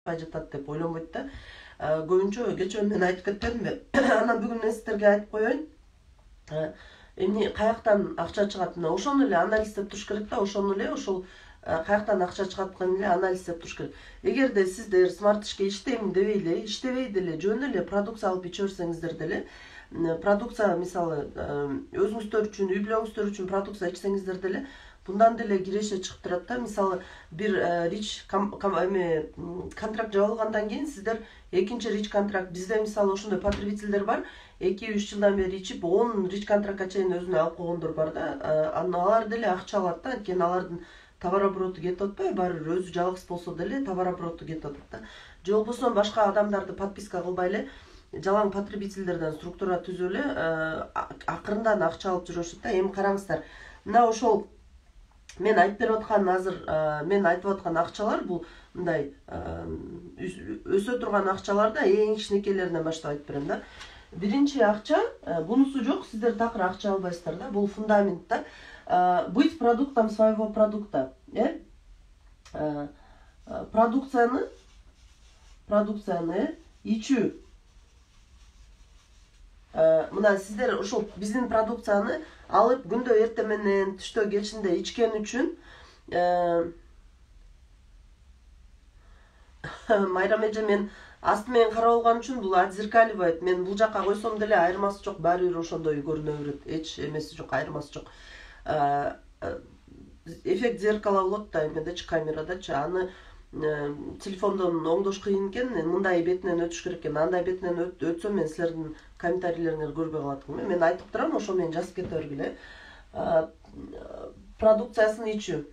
чыкпай жатат деп ойлонбойт да. Көбүнчө кечээ мен айтып кетпедимби? Анан бүгүн мен сиздерге айтып коеюн. Эмне каяктан акча чыгат? Мына ошону эле анализдеп туруш керек да, ошону эле ошол каяктан акча чыгатканын эле анализдеп туруш керек. Эгерде сиздер смарт ишке иштейм дебей эле жөн эле продукция алып иче берсеңиздер деле, продукция мисалы өзүңүздөр үчүн, үй бүлөңүздөр үчүн продукция ичсеңиздер деле, bundan деле киреше чыгып турат да. Мисалы бир рич контракт жабылгандан кийин сиздер экинчи рич контракт, бизде мисалы ошондой потребительдер бар, 2-3 жылдан бери ичип 10 рич контрактка чейин өзүнө алып койгондор бар да. Алар деле акча алат да, анткени алардын товар обороту кетип атпайбы, баары бир өзү жалгыз болсо деле товар обороту кетип атат да. Же болбосо башка адамдарды подписка кылбай эле жалаң потребительдерден структура түзүп эле акырындан акча алып жүрүшөт да. Эми караңыздар, мына ошол мен айтып берип аткан азыр мен айтып аткан акчалар бул мындай өсө турган акчаларда эң кичинекейлеринен баштап айтып берем да. Биринчи акча, бунусу жок, сиздер такыр акча албайсыздар да. Бул фундамент да. Быть продуктом своего продукта. Продукцияны ичүү. Мына сиздер ошол биздин продукцияны алып күндө эртең менен түштө кечинде ичкен үчүн Майрам эже мен асты менен карап алган үчүн бул отзеркаливает. Мен бул жака койсом деле айырмасы жок, баары бир ошондой көрүнө берет. Эч эмеси жок, айырмасы жок. Эффект зеркала болот да эмедечи, камерадачы. Аны телефондон оңдош кыйын экен, мындай бетинен өтүш керек экен. Андай бетинен өтсөм мен силердин комментарийлериңерди көрбөй калат экенмин. Мен айтып турам, ошо менен жазып кете бергиле. Продукциясын ичүү.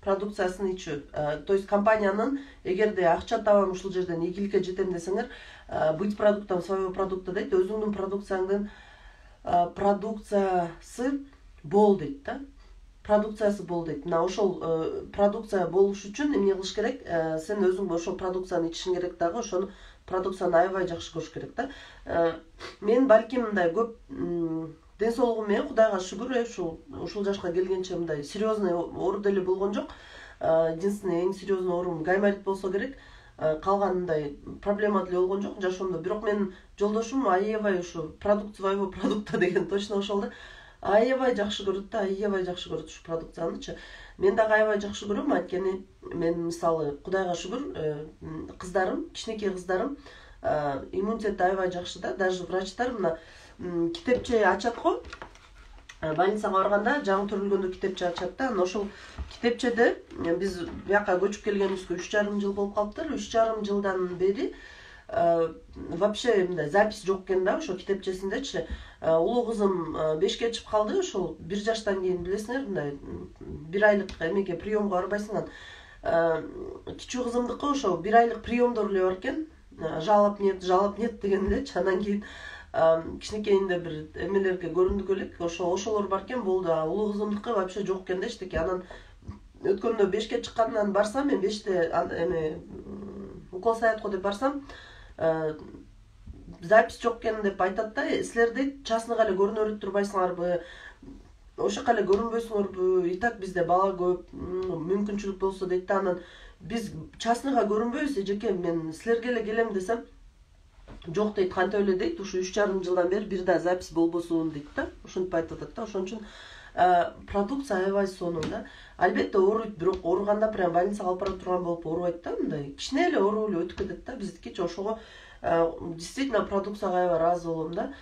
То есть компаниянын эгерде акча табам ушул жерден ийгиликке жетем десеңер, быть продуктом своего продукта дейт, өзүңдүн продукцияңдын продукциясы бол дейт да. Продукциясы бол дейт. Мына ошол продукция болуш үчүн эмне кылыш керек? Сен өзүң ошол продукцияны ичишиң керек дагы, ошону продукцияны аябай жакшы көрүш керек да. Мен балким мындай көп ден соолугум менен Кудайга шүгүр, ушул жашка келгенче мындай серьезный оору деле болгон жок. Единственный эң серьезный оорум гайморит болсо керек. Калган мындай проблема деле болгон жок жашоомдо. Бирок менин жолдошум аябай ушу продукт своего продукта деген точно ошол да. Аябай жакшы көрөт да, аябай жакшы көрөт ушу продукциянычы. Мен дагы аябай жакшы көрөм, анткени мен мисалы Кудайга шүгүр, кыздарым, кичинекей кыздарым иммунитети аябай жакшы да. Даже врачтар мына китепче ачат го. Больницага барганда жаңы төрөлгөндө китепче ачат да. Ошол китепчеде биз бияка көчүп келгенибизге 3,5 жыл болуп калыптыр. 3,5 жылдан бери вообще мындай запись жок экен да ошо китепчесиндечи. Улуу кызым 5ке чыгып калды, ошол 1 жаштан кийин билесиңер, мындай 1 айлык эмеге приемго барбайсың. Кичүү кызымдыкы ошо 1 айлык приемдор эле бар экен. Жалап нет деген элечи. Андан кийин кичинекейинде бир эмелерге көрүндүк элек, ошолор бар экен, болду. Улуу кызымдыкы вообще жок экен да эчтеке. Анан өткөндө 5ке чыккандан барсам, мен 5те эме укол саятко деп барсам, запись жок экен деп айтат да. Силер дейт частныйга эле көрүнө берип турбайсыңарбы? Ошол жака эле көрүнбөйсүңөрбү? И так бизде бала көп, мүмкүнчүлүк болсо дейт да. Анан биз частныйга көрүнбөйбүз, эжеке, мен силерге эле келем десем, жок дейт, кантип эле дейт, ушу 3,5 жылдан бери бир да запись болбосун дейт да. Ошентип айтып атат да. Ошон үчүн продукция аябай сонун да. Албетте ооруйт, бирок ооруганда прям больницага алып бара турган болуп оорубайт да. Мындай кичине эле ооруу эле өтүп кетет да биздикичи. Ошого действительно продукцияга аябай ыраазы болом да.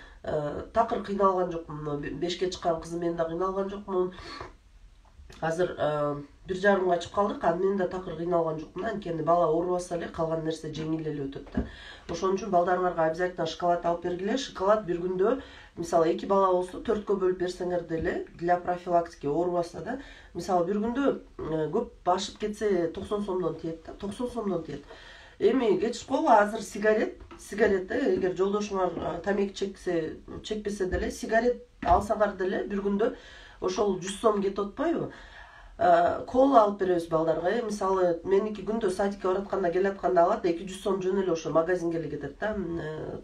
Такыр кыйналган жокмун. 5ке чыккан кызым мен да кыйналган жокмун. Азыр 1,5га чыгып калдык, анан мен да такыр кыйналган жокмун. Анткени бала оорубаса эле калган нерсе жеңил эле өтөт да. Ошон үчүн балдарыңарга обязательно шоколад алып бергиле. Шоколад бир күндө, мисалы 2 бала болсо 4кө бөлүп берсеңер деле для профилактики оорубаса да. Мисалы бир күндө көп башып кетсе 90 сомдон тиет да. 90 сомдон тиет. Эми кечип койгу, азыр сигарет эгер жолдошуңар тамеки чекпесе деле, сигарет алсаңар деле бир күндө ошол 100 сом кетип атпайбы? Кола алып беребиз балдарга. Мисалы меники күндө садикке баратканда келатканда алат, 200 сом жөн эле ошо магазинге эле кетет да.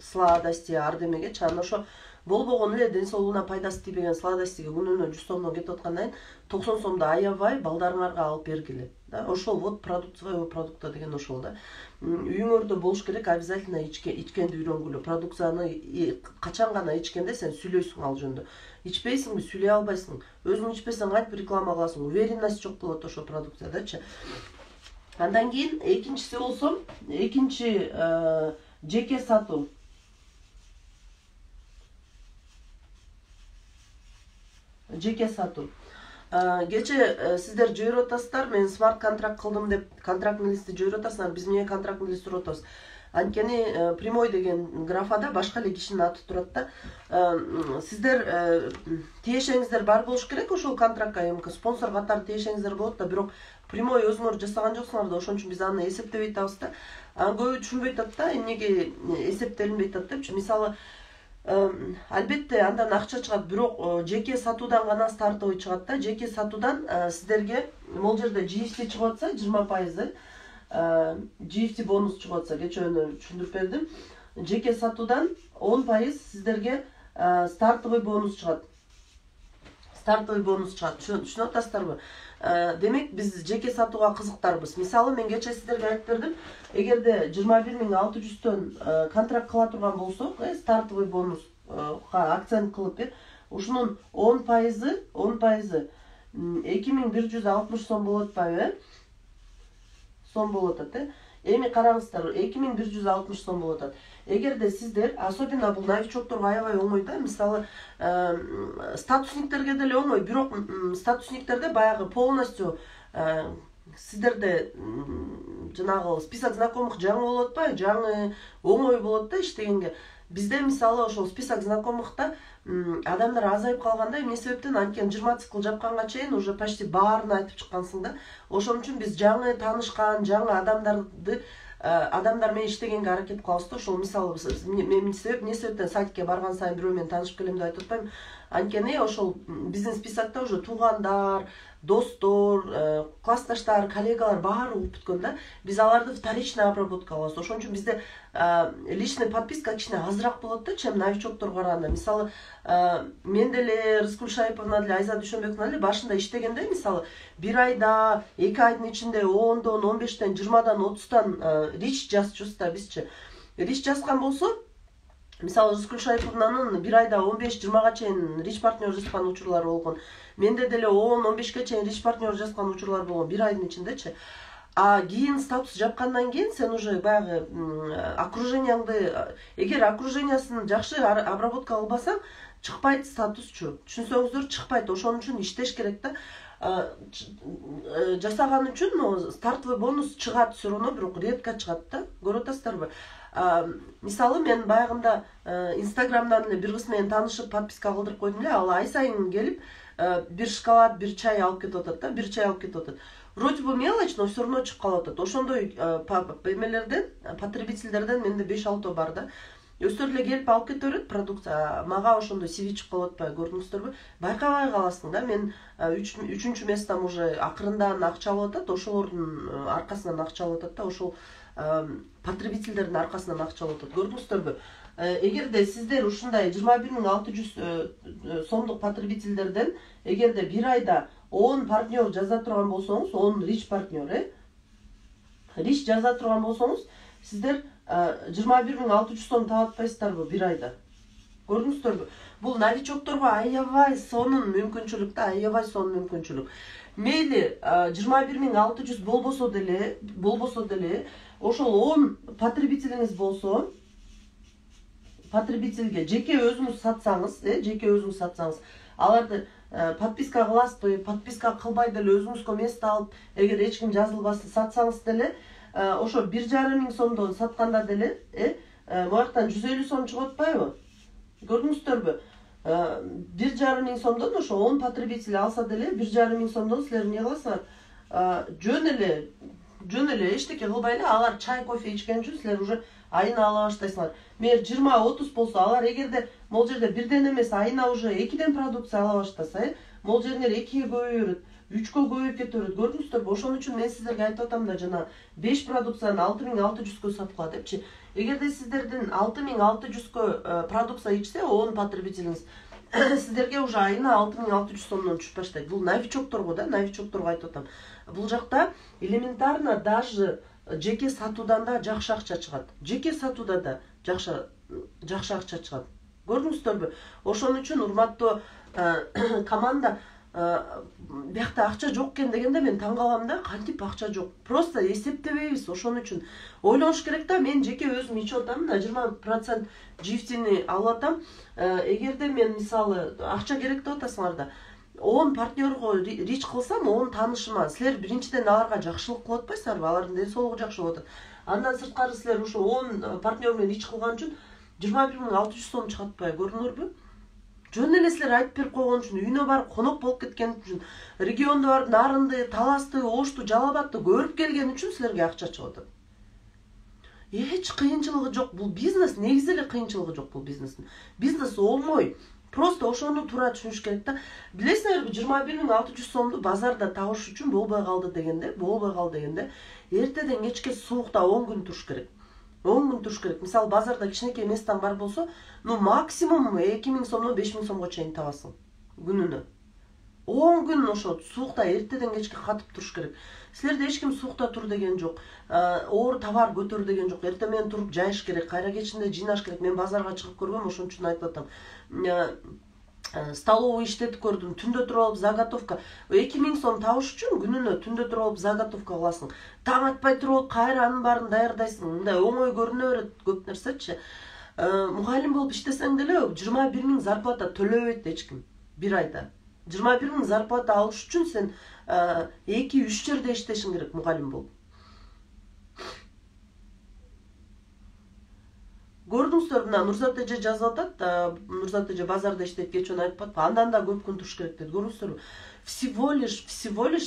Сладости, ардемегечи. Анан ошо болбогон эле ден соолугуна пайдасы тийбеген сладостиге күнүнө 100 сомдон кетип аткандан кийин 90 сомду аябай балдарыңарга алып бергиле. да, ошол вот продукт своего продукта деген ошол да. Үйүңөрдө болуш керек обязательно ичкенди үйрөнгүлө. Продукцияны качан гана ичкенде сен сүйлөйсүң ал жөнүндө. Ичпейсиңби, сүйлөй албайсың. Өзүң ичпесең кантип реклама кыласың? Уверенность жок болот ошол продукциядачы. Андан кийин экинчиси болсо, экинчи жеке сатуу. Жеке сатуу. Кече сиздер жойрop атасыздар, мен смарт контракт кылдым деп контрактный листти жойрop атасыңар, биз эмнеге контрактный лист сурап атабыз? Анткени прямой деген графада башка эле кишинин аты турат да. Сиздер тиешеңиздер бар болуш керек ошол контрактка, эми спонсор катары тиешеңиздер болот да, бирок прямой өзүңөр жасаган жоксуңар да, ошон үчүн биз аны эсептебей атабыз да. Көбү түшүнбөй атат да, эмнеге эсептелинбей атат депчи. Мисалы, албетте андан акча чыгат, бирок жеке сатуудан гана стартовый чыгат да. Жеке сатуудан сиздерге могул жерде GFC чыгып атса 20%, GFC бонус чыгып атса, кече түшүндүрүп бердим. Жеке сатуудан 10% сиздерге стартовый бонус чыгат. Стартовый бонус чыгат. Түшүнүп атасыздарбы? Демек биз жеке сатууга кызыктарбыз. Мисалы, мен кече сиздерге айтып бердим, эгерде 21.600төн контракт кыла турган болсок, стартовый бонуска акцент кылып, ушунун 10% 2160 сом болот атпайбы? Сом болот атат. Эми караңыздар, 2160 сом болот атат. Эгерде сиздер, особенно бул новичокторго аябай оңой да, мисалы, статусниктерге деле оңой, бирок статусниктерде баягы полностью сиздерде жанагы список знакомых жаңы болот атпайбы? Жаңы оңой болот да иштегенге. Бизде мисалы ошол список знакомыхта адамдар азайып калганда, эмне себептен? Анткени 20 цикл жапканга чейин уже почти баарын айтып чыккансың да. Ошон үчүн биз жаңы таанышкан, жаңы адамдар менен иштегенге аракет кылабыз да. Ошол мисалы эмне себептен сайтке барган сайын бирөө менен таанышып келем деп айтып атпайм. Анткени ошол биздин списокто уже туугандар, достор, классташтар, коллегалар баары угуп бүткөн да. Биз аларды вторичный обработка кылабыз. Ошон үчүн бизде личный подписка кичине азыраак болот да, чем новичокторго караганда. Мисалы, мен деле, Рыскүл Шайыповна деле, Айза Дүйшөнбековна деле башында иштегенде, мисалы, 1 айда, 2 айдын ичинде 10дон, 15тен, 20дан, 30тан рич жазчубуз да бизчи. Рич жазган болсо, мисалы, Рыскүл Шайыповнанын 1 айда 15-20га чейин рич партнер жазган учурлары болгон. Менде деле 10-15ге чейин рич партнер жазган учурлар болгон 1 айдын ичиндечи. А кийин статус жапкандан кийин сен уже баягы окруженияңды, эгер окружениясын жакшы обработка кылбасаң, чыкпайт статусчу. Түшүнсөңүздөр, чыкпайт. Ошон үчүн иштеш керек да. Жасаган үчүн стартовый бонус чыгат все равно, бирок редко чыгат да. Көрүп атасыздарбы? Мисалы, мен баягында Инстаграмдан эле бир кыз менен таанышып подписка кылдырып койдум эле. Ал ай сайын келип, бир шоколад, бир чай алып кетип атат да, бир чай алып кетип атат. Вроде бы мелочь, но все равно чыгып калып атат. Ошондой эмелерден, потребительдерден менде 5-6 бар да. Өздөрү эле келип алып кете берет продукция. Мага ошондой CV чыгып калып атпайбы, көрдүңүздөрбү? Байкабай каласың да. Мен 3-үчүнчү местам уже акырындан акча алып атат, ошолордун аркасынан акча алып атат да, ошол потребительдердин аркасынан акча алып атат. Көрдүңүздөрбү? Эгерде сиздер ушундай 21.600 сомдук потребительдерден эгерде 1 айда 10 партнер жаза турган болсоңуз, 10 рич партнер, рич жаза турган болсоңуз, сиздер 21.600 сом таап атпайсыздарбы 1 айда? Көрдүңүздөрбү? Бул новичокторго аябай сонун мүмкүнчүлүк да, аябай сонун мүмкүнчүлүк. Мейли 21.600 болбосо деле, ошол 10 потребителиңиз болсо, потребительге жеке өзүңүз сатсаңыз, аларды подписка кыласызбы, подписка кылбай деле өзүңүзгө место алып, эгер эч ким жазылбасын сатсаңыз деле, ошо 1,5 сомдон сатканда деле, буяктан 150 сом чыгып атпайбы? Көрдүңүздөрбү? 1,5 сомдон ошо 10 потребитель алса деле, 1,5 сомдон силер эмне кыласыңар? Жөн эле эчтеке кылбай эле, алар чай, кофе ичкен үчүн силер уже айына ала баштайсыңар. Мер 20-30 болсо, алар эгерде могул жерде бирден эмес, айына уже 2ден продукция ала баштаса, могул жердер 2ге көбөйө берет, 3кө көбөйүп кете берет. Көрдүңүздөрбү? Ошон үчүн мен сиздерге айтып атам да, жана 5 продукцияны 6600кө саткыла депчи. Эгерде сиздердин 6600кө продукция ичсе, 10 потребителиңиз, сіздерге уже айына 6600 сомдон түшүп баштайт. Бул новичокторго да, новичокторго айтып атам. Бул жакта элементарно даже жеке сатуудан да жакшы акча чыгат. Жеке сатууда да жакшы акча чыгат. Көрдүңүздөрбү? Ошон үчүн урматтуу команда, биякта акча жок экен дегенде мен таң калам да, кантип акча жок. Просто эсептебейбиз. Ошон үчүн ойлош керек да. Мен жеке өзүм ичип атам, 20% GFT'ни алып атам. Эгерде мен мисалы акча керек деп атасыңар да, 10 партнерго рич кылсам, 10 таанышыма, силер биринчиден аларга жакшылык кылып атпайсыздарбы? Алардын ден соолугу жакшы болуп атат. Андан сырткары силер ошо 10 партнер менен рич кылган үчүн 21600 сом чыгып атпайбы? Көрдүңөрбү? Жөн эле силер айтып берип койгон үчүн, үйүнө барып конок болуп кеткен үчүн, региондо барып Нарынды, Таласты, Ошту, Жалал Абадты көрүп келген үчүн силерге акча чыгып атат. Эч кыйынчылыгы жок. Бул бизнес, негизи эле кыйынчылыгы жок бул бизнестин. Бизнес оңой. Просто ошону туура түшүнүш керек да. Билесиңерби, 21600 сомду базарда табыш үчүн болбой калды дегенде, эртеден кечке суукта 10 күн туруш керек. 10 күн туруш керек. Мисалы базарда кичинекей местан бар болсо, максимум 2000 сомдон 5000 сомго чейин табасың күнүнө. 10 күн ошо суукта эртеден кечке катып туруш керек. Силерде эч ким суукта тур деген жок. Оор товар көтөр деген жок. Эртең менен туруп жайыш керек, кайра кечинде жыйнаш керек. Мен базарга чыгып көргөм, ошон үчүн айтып атам. Столовый иштетип көрдүм. Түндө туруп алып заготовка 2000 сом табыш үчүн күнүнө түндө туруп алып заготовка кыласың. Таң атпай туруп кайра анын баарын даярдайсың. Мындай оңой көрүнө берет көп нерсечи. Мугалим болуп иштесең деле 21 000 зарплата төлөбөйт эч ким бир айда. 21 000 зарплата алыш үчүн сен 2-3 жерде иштешиң керек мугалим болуп. Көрдүңүздөр, мына Нурзат эже жазып атат, Нурзат эже базарда иштейт, кечөө айтып атпа, андан да көп күн туруш керек дейт. Көрдүңүздөрбү? Всего лишь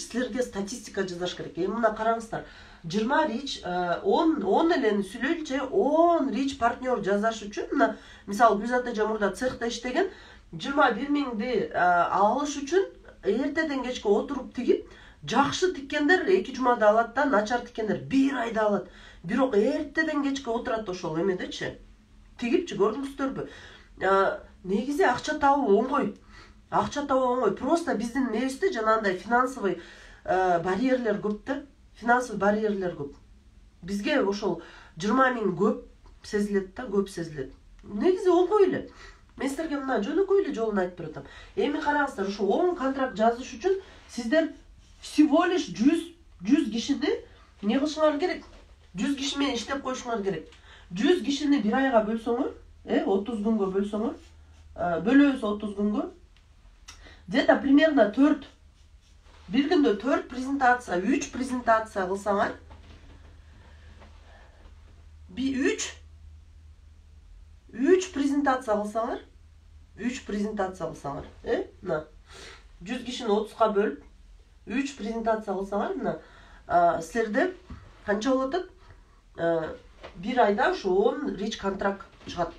силерге статистика жазаш керек. Мына караңыздар. 20 рич, 10 элени сүйлөйлүчү, 10 рич партнер жазаш үчүн, мына мисалы Гүлзат эже мурда цехта иштеген, 21 000ди алыш үчүн эртеден кечке отуруп тигип, жакшы тиккендер 2 жумада алат да, начар тиккендер 1 айда алат. Бирок эртеден кечке отурат ошол эмедечи. Тигипчи, көрдүңүздөрбү? Негизи акча табуу оңой. Акча табуу оңой. Просто биздин мебизде жанагындай финансовый барьерлер көп да. Финансовый барьерлер көп. Бизге ошол 20 000 көп сезилет да, көп сезилет. Негизи оңой эле. Мен силерге мына жөнөкөй эле жолун айтып берем. Эми караңыздар, ошо 10 контракт жазыш үчүн сиздер всего лишь 100 кишини не кылышыңар керек? 100 киши менен иштеп коюшуңар керек. 100 кишини бир айга бөлсөңөр, 30 күнгө бөлсөңөр, бөлөбүз 30 күнгө. Где-то примерно 4 бир күндө 4 презентация, 3 презентация кылсаңар, 3 презентация кылсаңар, 3 презентация кылсаңар, мына 100 кишини 30га бөлүп 3 презентация кылсаңар, мына силерде канча болот атат? Бир айда ушу 10 рич контракт чыгат.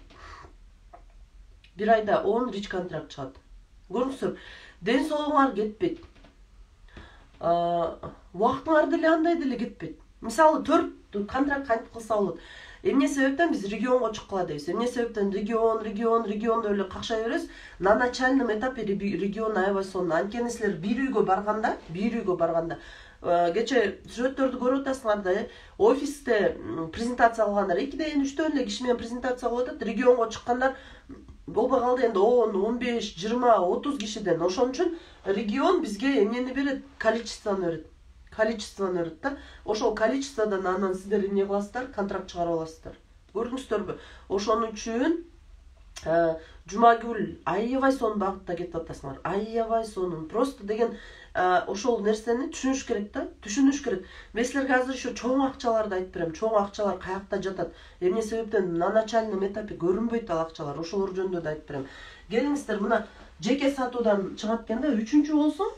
Бир айда 10 рич контракт чыгат. Көрүңүздөр, ден соолугуңар кетпейт. Убактыңар деле андай деле кетпейт. Мисалы 4 контракт кантип кылса болот? Эмне себептен биз регионго чыккыла дейбиз? Эмне себептен региондо эле какшай беребиз? На начальном этапе регион аябай сонун. Анткени силер бир үйгө барганда, кече сүрөттөрдү көрүп атасыңар да, офисте презентация кылгандар 2-ден 3-төн эле киши менен презентация кылып атат. Регионго чыккандар болбой калды энди 10, 15, 20, 30 кишиден. Ошон үчүн регион бизге эмнени берет? Количествону берет да. Ошол количестводан анан сиздер эмне кыласыздар? Контракт чыгарып аласыздар. Көрдүңүздөрбү? Ошон үчүн Жумагүл аябай сонун багытта кетип атасыңар. Аябай сонун. Просто деген ошол нерсени түшүнүш керек да, түшүнүш керек. Мен силерге азыр ошо чоң акчаларды айтып берем. Чоң акчалар каякта жатат? Эмне себептен на начальном этапе көрүнбөйт ал акчалар? Ошолор жөнүндө да айтып берем. Келиңиздер, мына жеке сатуудан чыгат экенде, 3-чү болсун.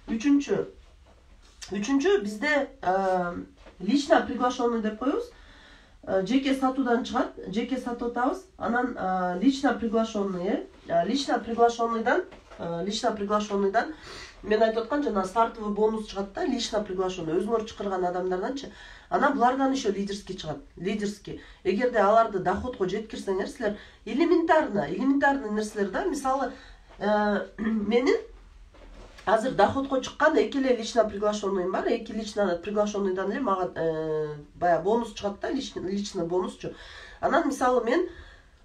3-чү бизде лично приглашенный деп коебуз. Жеке сатуудан чыгат, жеке сатып атабыз. Анан лично приглашенный, лично приглашенныйдан лично приглашенныйдан мен айтып аткан жана стартовый бонус чыгат да, лично приглашенный өзүңөр чакырган адамдарданчы. Анан булардан еще лидерский чыгат. Лидерский. Эгерде аларды доходго жеткирсеңер, силер элементарный нерселер да, мисалы менин азыр доходго чыккан эки эле лично приглашенныйым бар. Эки лично приглашенныйдан эле мага баягы бонус чыгат да, лично бонусчу. Анан мисалы мен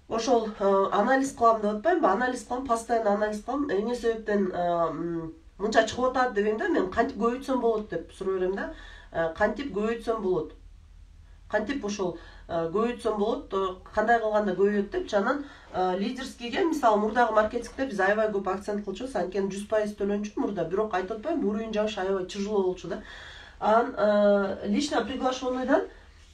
ошол анализ кылам деп атпаймынбы? Анализ кылам, постоянно анализ кылам. Эмне себептен мынча чыгып атат дегенде мен кантип көбөйтсөм болот деп суроо берем да. Кантип көбөйтсөм болот? Кантип ошол көбөйтсөм болот, кандай кылганда көбөйөт деп. Анан лидерскийге мисалы мурдагы маркетингде биз аябай көп акцент кылчубуз, анткени 100% төлөнчү мурда, бирок айтып атпаймынбы, уровень жагыш аябай тяжело болчу да. Анан лично приглашенныйдан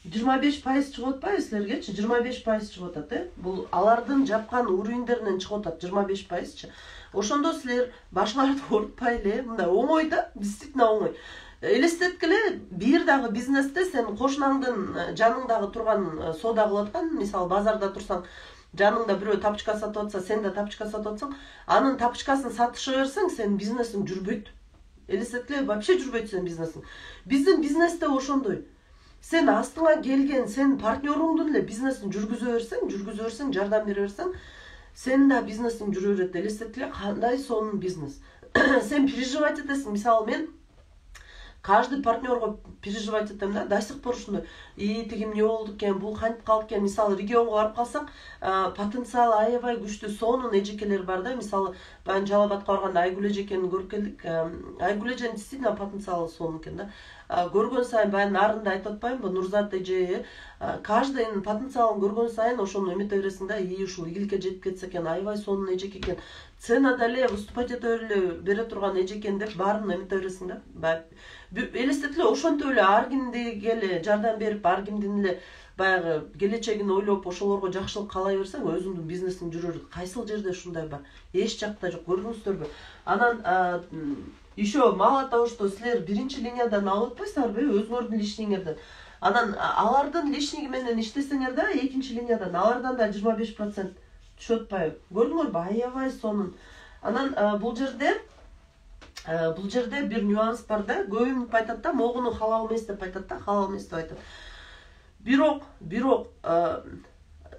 25% чыгып атпайбы силергечи? 25% чыгып атат, Бул алардын жапкан уровеньдеринен чыгып атат 25%чы. Ошондо силер башкаларды оорутпай эле, мындай оңой да, действительно оңой. Элестеткиле, бир дагы бизнесте сен кошунаңдын жаныңдагы турган соода кылып аткан, мисалы базарда турсаң, жаныңда бирөө тапочка сатып атса, сен да тапочка сатып атсаң, анын тапочкасын сатыша берсең, сенин бизнесиң жүрбөйт. Элестеткиле, вообще жүрбөйт сенин бизнесиң. Биздин бизнесте ошондой. Сен астыңа келген, сен партнеруңдун эле бизнесин жүргүзө берсең, жардам бере берсең, сен да бизнесиң жүрө берет. Элестеткиле, кандай сонун бизнес. Сен переживать этесиң, мисалы мен каждый партнерго переживать этем да, до сих пор ушундай, тиги эмне болду экен, бул кантип калды экен, мисалы регионго барып калсак, потенциал аябай күчтүү сонун эжекелер бар да, мисалы баягы Жалал Абадка барганда Айгүл эжекени көрүп келдик. Айгүл эженин действительно потенциалы сонун экен да. Көргөн сайын баягы нарында айтып атпаймынбы, Нурзат эже, каждыйнын потенциалын көргөн сайын ошону эмете бересиң да, ушул игиликке жетип кетсе экен, аябай сонун эжеке экен. Ценада эле выступать ете бере турган эже экен деп баарын эмете бересиң да. Элестетле ошентип эле ар кимге эле жардам берип, ар кимдин эле баягы келечегин ойлоп, ошолорго жакшылык каалай берсең, өзүңдүн бизнесиң жүрөр. Кайсыл жерде ушундай бар? Эч жакта жок, көрдүңүздөрбү? Анан еще мало того, что силер биринчи линиядан алып атпайсыздарбы, өзүңөрдүн лишниңерден. Анан алардын лишниги менен иштесеңер да, экинчи линиядан алардан да 25% түшүп атпайбы? Көрдүңөрбү? Аябай сонун. Анан бул жерде бир нюанс бар да, көбүнүп айтат да, могуну халал эмес деп айтат да, халал эмес деп айтат. Бирок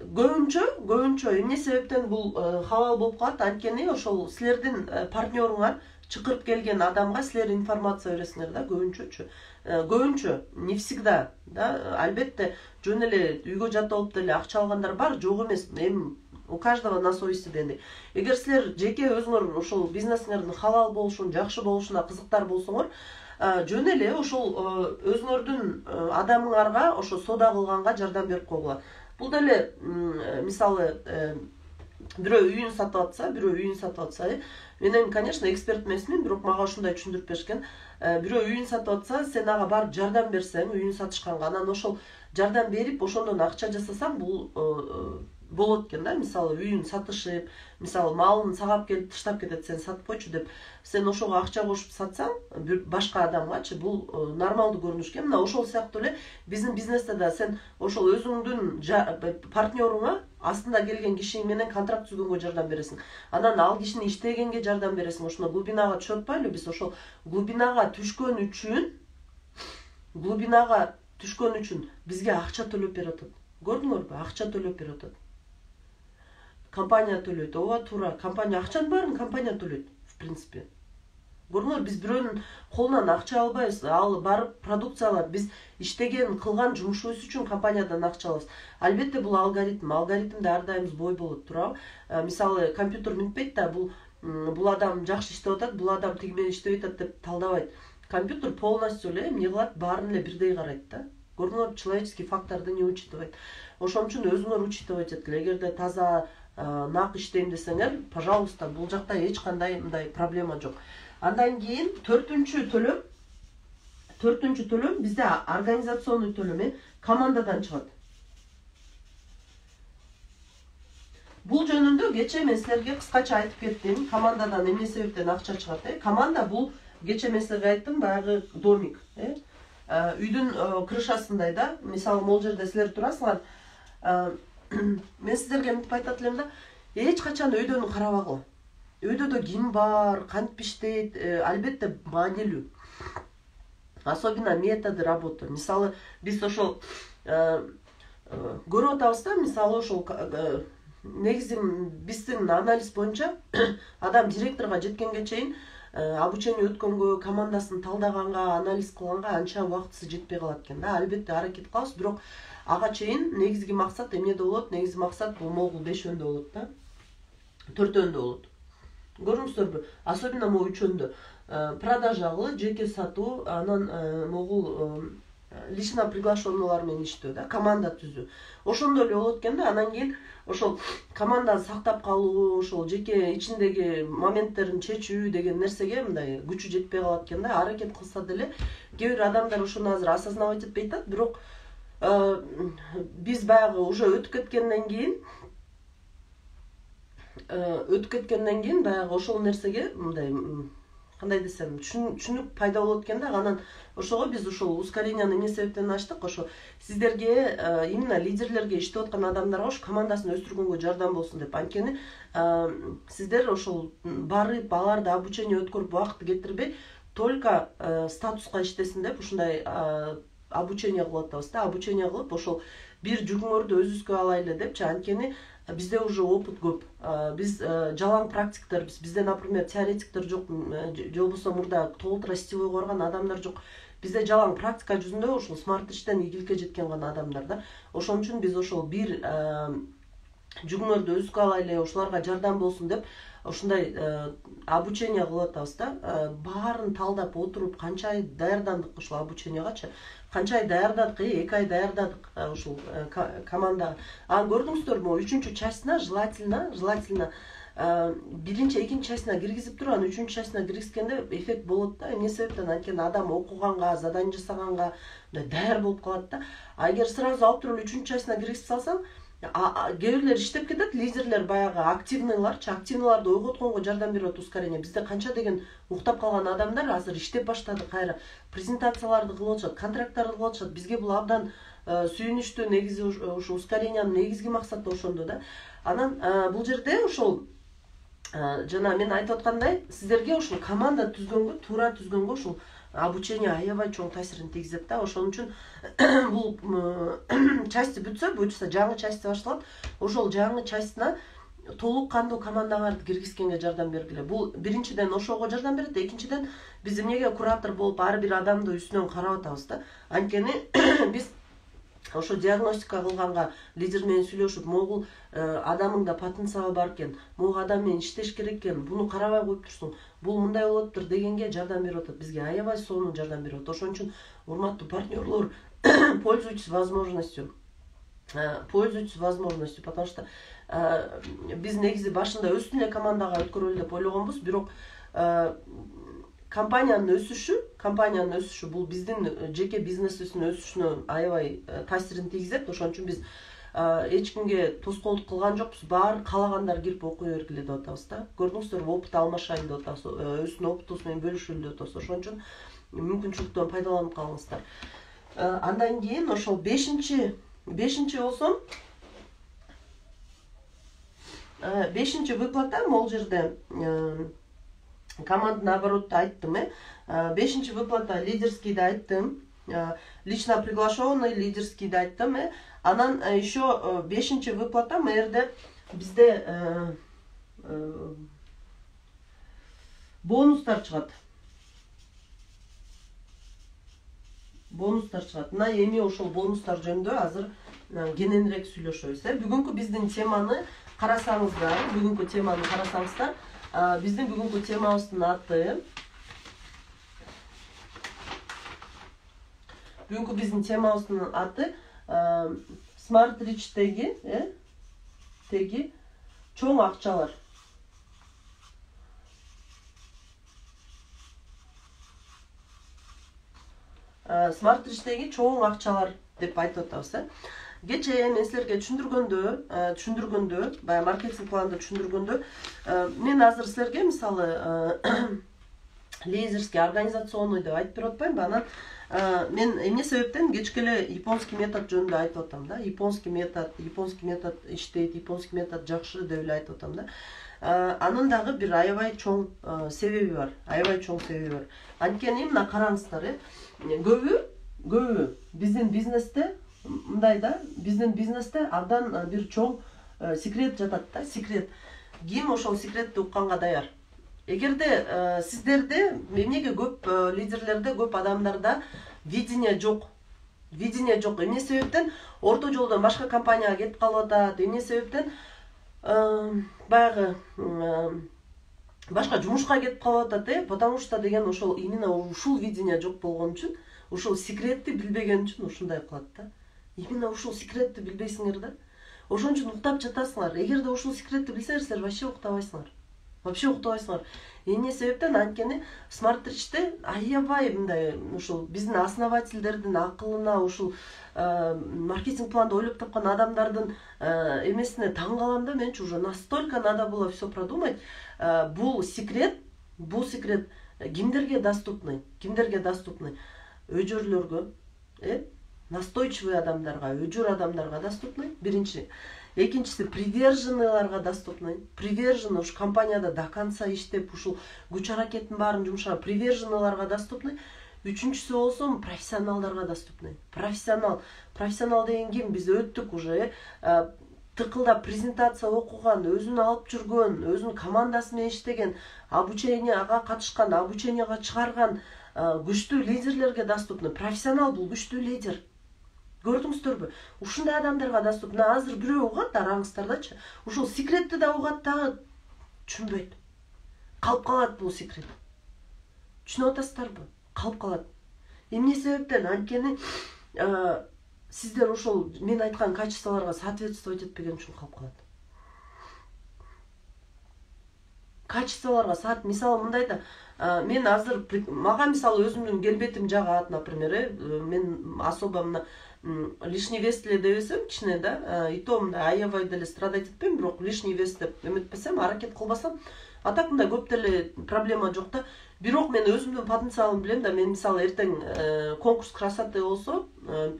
көбүнчө эмне себептен бул халал болуп калат? Анткени ошол силердин партнеруңар чакырып келген адамга силер информация бересиңер да, көбүнчө, не всегда да, албетте жөн эле үйгө жатып алып деле акча алгандар бар, жок эмес. Эми у каждого на совести дегендей. Эгер силер жеке өзүңөр ошол бизнесиңердин халал болушун, жакшы болушуна кызыктар болсоңор, жөн эле ошол өзүңөрдүн адамыңарга ошо соода кылганга жардам берип койгула. Бул деле мисалы бирөө үйүн сатып атса, мен эми конечно эксперт эмесмин, бирок мага ушундай түшүндүрүп беришкен. Бирөө үйүн сатып атса, сен ага барып жардам берсең, үйүн сатышканга, анан ошол жардам берип, ошондон акча жасасаң, бул болот экен да. Мисалы үйүн сатышып, мисалы малын сагап келип таштап кетет, сен сатып койчу деп, сен ошого акча кошуп сатсаң, башка адамгачы, бул нормалдуу көрүнүш экен. Мына ошол сыяктуу эле биздин бизнесте да сен ошол өзүңдүн партнеруңа, астында келген киши менен контракт түзгөнгө жардам бересиң. Анан ал кишини иштегенге жардам бересиң. Ошондо глубинага түшүп атпайлы биз? Ошол глубинага түшкөн үчүн бизге акча төлөп берип атат. Көрдүңөрбү? Акча төлөп берип атат. Компания төлөйт, ооба туура. Компания акчанын баарын компания төлөйт, в принципе. Көрдүңөр, биз бирөөнүн колунан акча албайбыз, ал барып продукция алат. Биз иштеген, кылган жумушубуз үчүн компаниядан акча алабыз. Албетте бул алгоритмде ар дайым бой болот, туурабы? Мисалы компьютер минтпейт да, бул адам жакшы иштеп атат, бул адам тиги менен иштебей атат деп талдабайт. Компьютер полностью эле эмне кылат, баарын эле бирдей карайт да. Көрдүңөр, человеческий факторду не учитывать. Ошон үчүн өзүңөр учитывать эткиле. Эгерде таза нак иштейм десеңер, пожалуйста, бул жакта эч кандай мындай проблема жок. Андан кийин төртүнчү төлөм бизде организационный төлөм, командадан чыгат. Бул жөнүндө кече мен силерге кыскача айтып кеттим. Командадан эмне себептен акча чыгат? Команда бул кече мен силерге айттым, баягы домик, үйдүн крышасындай да. Мисалы, могул жерде силер турасыңар. Мен силерге мынтип айтат элем да, эч качан өйдөнү карабагыла. өйдө ким бар, кантип иштейт, албетте маанилүү. Особенно методы работы. Мисалы, биз ошол көрүп атабыз да, мисалы ошол негизи биздин анализ боюнча адам директорго жеткенге чейин обучение өткөнгө, командасын талдаганга, анализ кылганга анча убактысы жетпей калат экен да. Албетте аракет кылабыз, бирок ага чейин негизги максат эмнеде болот? Негизги максат бул могул 5-өндө болот да. 4-өндө болот. Көрдүңүздөрбү? Особенно могу 3-өндө. Продажа кылуу, жеке сатуу, анан могул лично приглашенныйлар менен иштөө да, команда түзүү. Ошондой эле болот экен да. Анан кийин ошол команданы сактап калуу, ошол жеке ичиндеги моменттерин чечүү деген нерсеге мындай күчү жетпей калат экен да. Аракет кылса деле кээ бир адамдар ошону азыр осознавать этпей атат, бирок биз баягы уже өтүп кеткенден кийин баягы ошол нерсеге мындай кандай десем, түшүнүк пайда болот экен да. Анан ошого биз ошол ускоренияны эмне себептен ачтык? Ошо сиздерге, именно лидерлерге, иштеп аткан адамдарга ошо командасын өстүргөнгө жардам болсун деп. Анткени сиздер ошол барып, аларды обучение өткөрүп убакыт кетирбей, только статуска иштесин деп ушундай обучение кылып атабыз да. Обучение кылып ошол бир жүгүңөрдү өзүбүзгө алайлы депчи. Анткени бизде уже опыт көп. Биз жалаң практиктербиз. Бизде, например, теоретиктер жок, же болбосо мурда толтура сетевой койгон адамдар жок. Бизде жалаң практика жүзүндө ошол смарт иштен ийгиликке жеткен гана адамдар да. Ошон үчүн биз ошол бир жүгүңөрдү өзүбүзгө алайлы, ошолорго жардам болсун деп ушундай обучение кылып атабыз да. Баарын талдап отуруп, канча ай даярдандык ушул обучениягачы. Канча ай даярдадык, 2 ай даярдадык ушул командага. Анан көрдүңүздөрбү, 3-чү частына желательно биринчи, экинчи частына киргизип туруп, анан 3-чү частына киргизгенде эффект болот да. Эмне себептен? Анткени адам окуганга, задание жасаганга даяр болуп калат да. А эгер сразу алып туруп 3-чү частына киргизип салсаң, кээ бирлер иштеп кетет, лидерлер баягы активныйларчы, активныйларды ойготконго жардам берет ускорение. Бизде канча деген уктап калган адамдар азыр иштеп баштады, кайра презентацияларды кылып атышат, контракттарды кылып атышат. Бизге бул абдан сүйүнүчтүү, негизи ушу ускорениянын негизги максаты ошондо да. Анан бул жерде ошол жана мен айтып аткандай, сиздерге ушул команда түзгөнгө, туура түзгөнгө ушул обучение аябай чоң таасирин тийгизет да. Ошон үчүн бул части бүтсө жаңы части башталат. Ошол жаңы частына толук кандуу командаңарды киргизгенге жардам бергиле. Бул биринчиден ошого жардам берет, экинчиден биз эмнеге куратор болуп ар бир адамды үстүнөн карап атабыз да. Анткени биз ошо диагностика кылганга, лидер менен сүйлөшүп, могул адамыңда потенциал бар экен, могул адам менен иштеш керек экен, буну карабай коюп турсуң, бул мындай болоптур дегенге жардам берип атат. Бизге аябай сонун жардам берип атат. Ошон үчүн урматтуу партнерлор, пользуйтесь возможностью, потому что биз негизи башында өстүн эле командага өткөрөлү деп ойлогонбуз, бирок компаниянын өсүшү бул биздин жеке бизнесибиздин өсүшүнө аябай таасирин тийгизет. Ошон үчүн биз эч кимге тоскоолдук кылган жокпуз. Баары каалагандар кирип окуй бергиле деп атабыз да. Көрдүңүздөрбү, опыт алмашайын деп атабыз, өзүнүн опытубуз менен бөлүшөлү деп атабыз. Ошон үчүн мүмкүнчүлүктөн пайдаланып калыңыздар. Андан кийин ошол 5-чи болсом, 5-чи выплата, могул жерде команда наоборотто айттым, 5-чи выплата лидерскийди айттым, лично приглашенный лидерскийди айттым, анан еще 5-чи выплата мэрде бизде бонустар чыгат. Мына эми ошол бонустар жөнүндө азыр кененирээк сүйлөшөбүз. Бүгүнкү биздин теманы карасаңыздар, биздин бүгүнкү темабыздын аты Smart Rich'tеги чоң акчалар. Smart Rich'tеги чоң акчалар деп айтып атабыз. Кечээ мен силерге түшүндүргөндө, баягы маркетинг планда түшүндүргөндө, мен азыр силерге мисалы лидерский, организационный деп айтып берип атпаймынбы? Анан мен эмне себептен кечке эле японский метод жөнүндө айтып атам да. Японский метод иштейт, японский метод жакшы деп эле айтып атам да. Анын дагы бир аябай чоң себеби бар. Анткени мына караңыздар, көбү биздин бизнесте мындай да, биздин бизнесте абдан бир чоң секрет жатат да, секрет. Ким ошол секретти укканга даяр? Эгерде сиздерде, эмнеге көп лидерлерде, көп адамдарда видение жок. Эмне себептен орто жолдон башка компанияга кетип калып атат, эмне себептен баягы башка жумушка кетип калып атат, потому что деген ошол именно ушул видение жок болгон үчүн, ушул секретти билбеген үчүн ушундай кылат да. Именно ушул секретти билбейсиңер да. Ошон үчүн уктап жатасыңар. Эгерде ушул секретти билсеңер, вообще уктабайсыңар. Эмне себептен? Анткени смарт-ричте аябай мындай ушул биздин основательдердин акылына, ушул маркетинг планды ойлоп тапкан адамдардын эмесине таң калам да. Менчи уже настолько надо было все продумать. Бул секрет кимдерге доступный? Өжөрлөргө, настойчивый адамдарга, өжөр адамдарга доступный. Биринчи. Экинчиси приверженныйларга доступный. Приверженный уш компанияда до конца иштеп, ушул күч аракеттин баарын жумшаган приверженныйларга доступный. Үчүнчүсү болсо профессионалдарга доступный. Профессионал деген ким? Биз өттүк уже тыкылдап презентация окуган, өзүн алып жүргөн, өзүнүн командасы менен иштеген, обученияга катышкан, обученияга чыгарган күчтүү лидерлерге доступный. Профессионал бул күчтүү лидер. Көрдүңүздөрбү? Ушундай адамдарга доступный. Азыр бирөө угат араңыздардачы. Ушул секретти да угат дагы түшүнбөйт. Калып калат бул секрет. Түшүнүп атасыздарбы? Калып калат. Эмне себептен? Анткени сиздер ошол мен айткан качестволорго соответствовать этпеген үчүн калып калат. Качестволорго мисалы мындай да, мен азыр мага мисалы өзүмдүн келбетим жагат, например, мен особо мына лишний вес эле дебесем, кичине да, и то мындай аябай деле страдать этпейм, бирок лишний вес деп эметпесем, аракет кылбасам, а так мындай көп деле проблема жок да. Бирок мен өзүмдүн потенциалымды билем да. Мен мисалы эртең конкурс красоты болсо,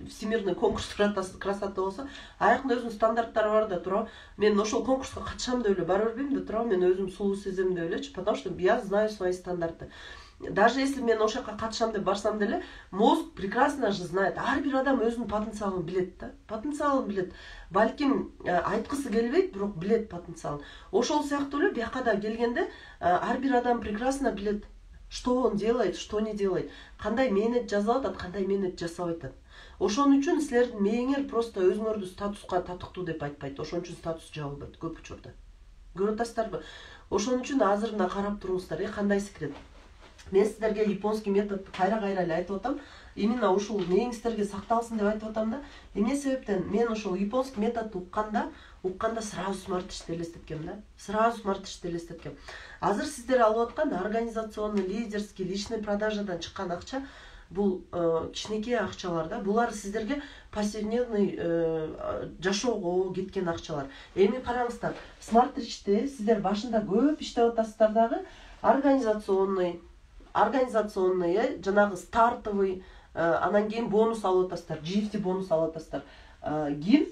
всемирный конкурс красоты болсо, аякында өзүнүн стандарттары бар да тура. Мен ошол конкурска катышам деп эле бара бербейм да тура. Мен өзүм сулуу сезем деп элечи, потому что я знаю свои стандарты. Даже если мен ошол жака катышам деп барсам деле, мозг прекрасно же знает. Ар бир адам өзүнүн потенциалын билет да. Потенциалын билет. Балким айткысы келбейт, бирок билет потенциалын. Ошол сыяктуу эле бияка да келгенде ар бир адам прекрасно билет, что он делает, что не делает. Кандай мээнет жасап атат, кандай мээнет жасабай атат. Ошон үчүн силердин мээңер просто өзүңөрдү статуска татыктуу деп айтпайт. Ошон үчүн статус жабылбайт көп учурда. Көрүп атасыздарбы? Ошон үчүн азыр мына карап туруңуздар, кандай секрет. Мен сиздерге японский метод кайра эле айтып атам. Именно ушул мээңиздерге сакталсын деп айтып атам да. Эмне себептен? Мен ушул японский методду укканда сразу смарт-ричти элестеткем да. Азыр сиздер алып аткан организационный, лидерский, личный продажадан чыккан акча бул кичинекей акчалар да. Булар сиздерге повседневный жашоого кеткен акчалар. Эми караңыздар, смарт-ричте сиздер башында көп иштеп атасыздар дагы, организационный, жанагы стартовый, анан кийин бонус алып атасыздар, GFT бонус алып атасыздар. Ким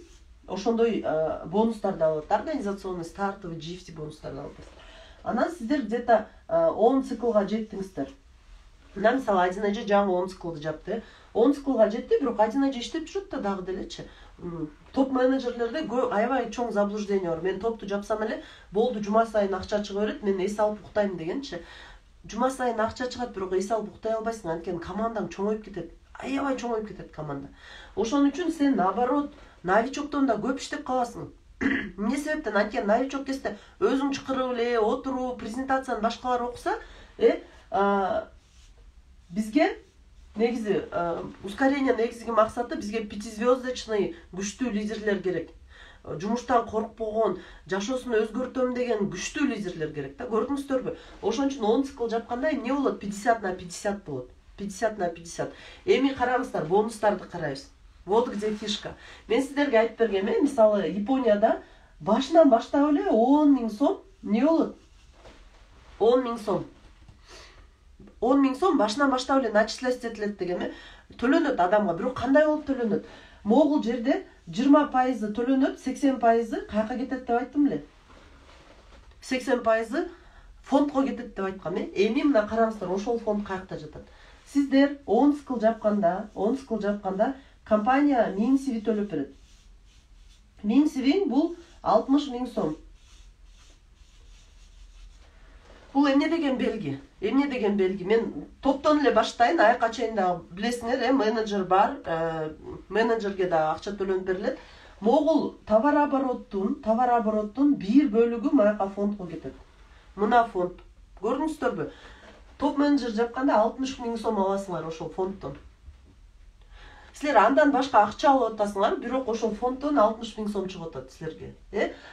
ошондой бонустарды алып атат, организационный, стартовый, GFT бонустарды алып атасыздар. Анан сиздер где-то 10 циклга жеттиңиздер. Мына мисалы 1G жаңы 10 циклды жапты. 10 циклга жетти, бирок 1G иштеп жүрөт да дагы делечи. Топ менеджерлерде аябай чоң заблуждение бар. Мен топту жапсам эле, болду, жума сайын акча чыга берет, мен эс алып уктайм дегенчи. Жума сайын акча чыгат, бирок эс алып уктай албайсың, анткени командаң чоңоюп кетет. Аябай чоңоюп кетет команда. Ошон үчүн сен наоборот, новичоктон да көп иштеп каласың. Эмне себептен? Анткени новичок кезде өзүң чакырып эле отуруп, презентацияны башкалар окуса, бизге негизи ускорение негизги максаты бизге 5-звездочный күчтүү лидерлер керек. Жумуштан коркпогон, жашоосун өзгөртөм деген күчтүү лидерлер керек да. Көрдүңүздөрбү? Ошон үчүн 10 цикл жапканда эмне болот? 50/50 болот. 50/50. Эми караңыздар, бонустарды карайбыз. Вот где фишка. Мен сиздерге айтып бергем, мисалы Японияда башынан баштап эле 10 000 сом не болот? 10 000 сом. 10 000 сом башынан баштап эле начислять этилет деген. төлөнөт адамга. Бирок кандай болуп төлөнөт? Могул жерде 20% төлөнөт, 80% каяка кетет деп айттым эле. 80% фондко кетет деп айткам. Эми мына караңыздар, ошол фонд каякта жатат? Сиздер 10 цикл жапканда компания 1000 сиви төлөп берет. 1000 сивиң бул 60 000 сом. Бул эмне деген белги? Эмне деген белги? Мен топтон эле баштайын, аяка чейин да билесиңер, менеджер бар, менеджерге да акча төлөнүп берилет. Могул товар обороттун бир бөлүгү маяка фондко кетет. Мына фонд. Көрдүңүздөрбү? Топ менеджер жапканда 60 000 сом аласыңар ошол фонддон. Силер андан башка акча алып атасыңар, бирок ошол фонддон 60 000 сом чыгып атат силерге.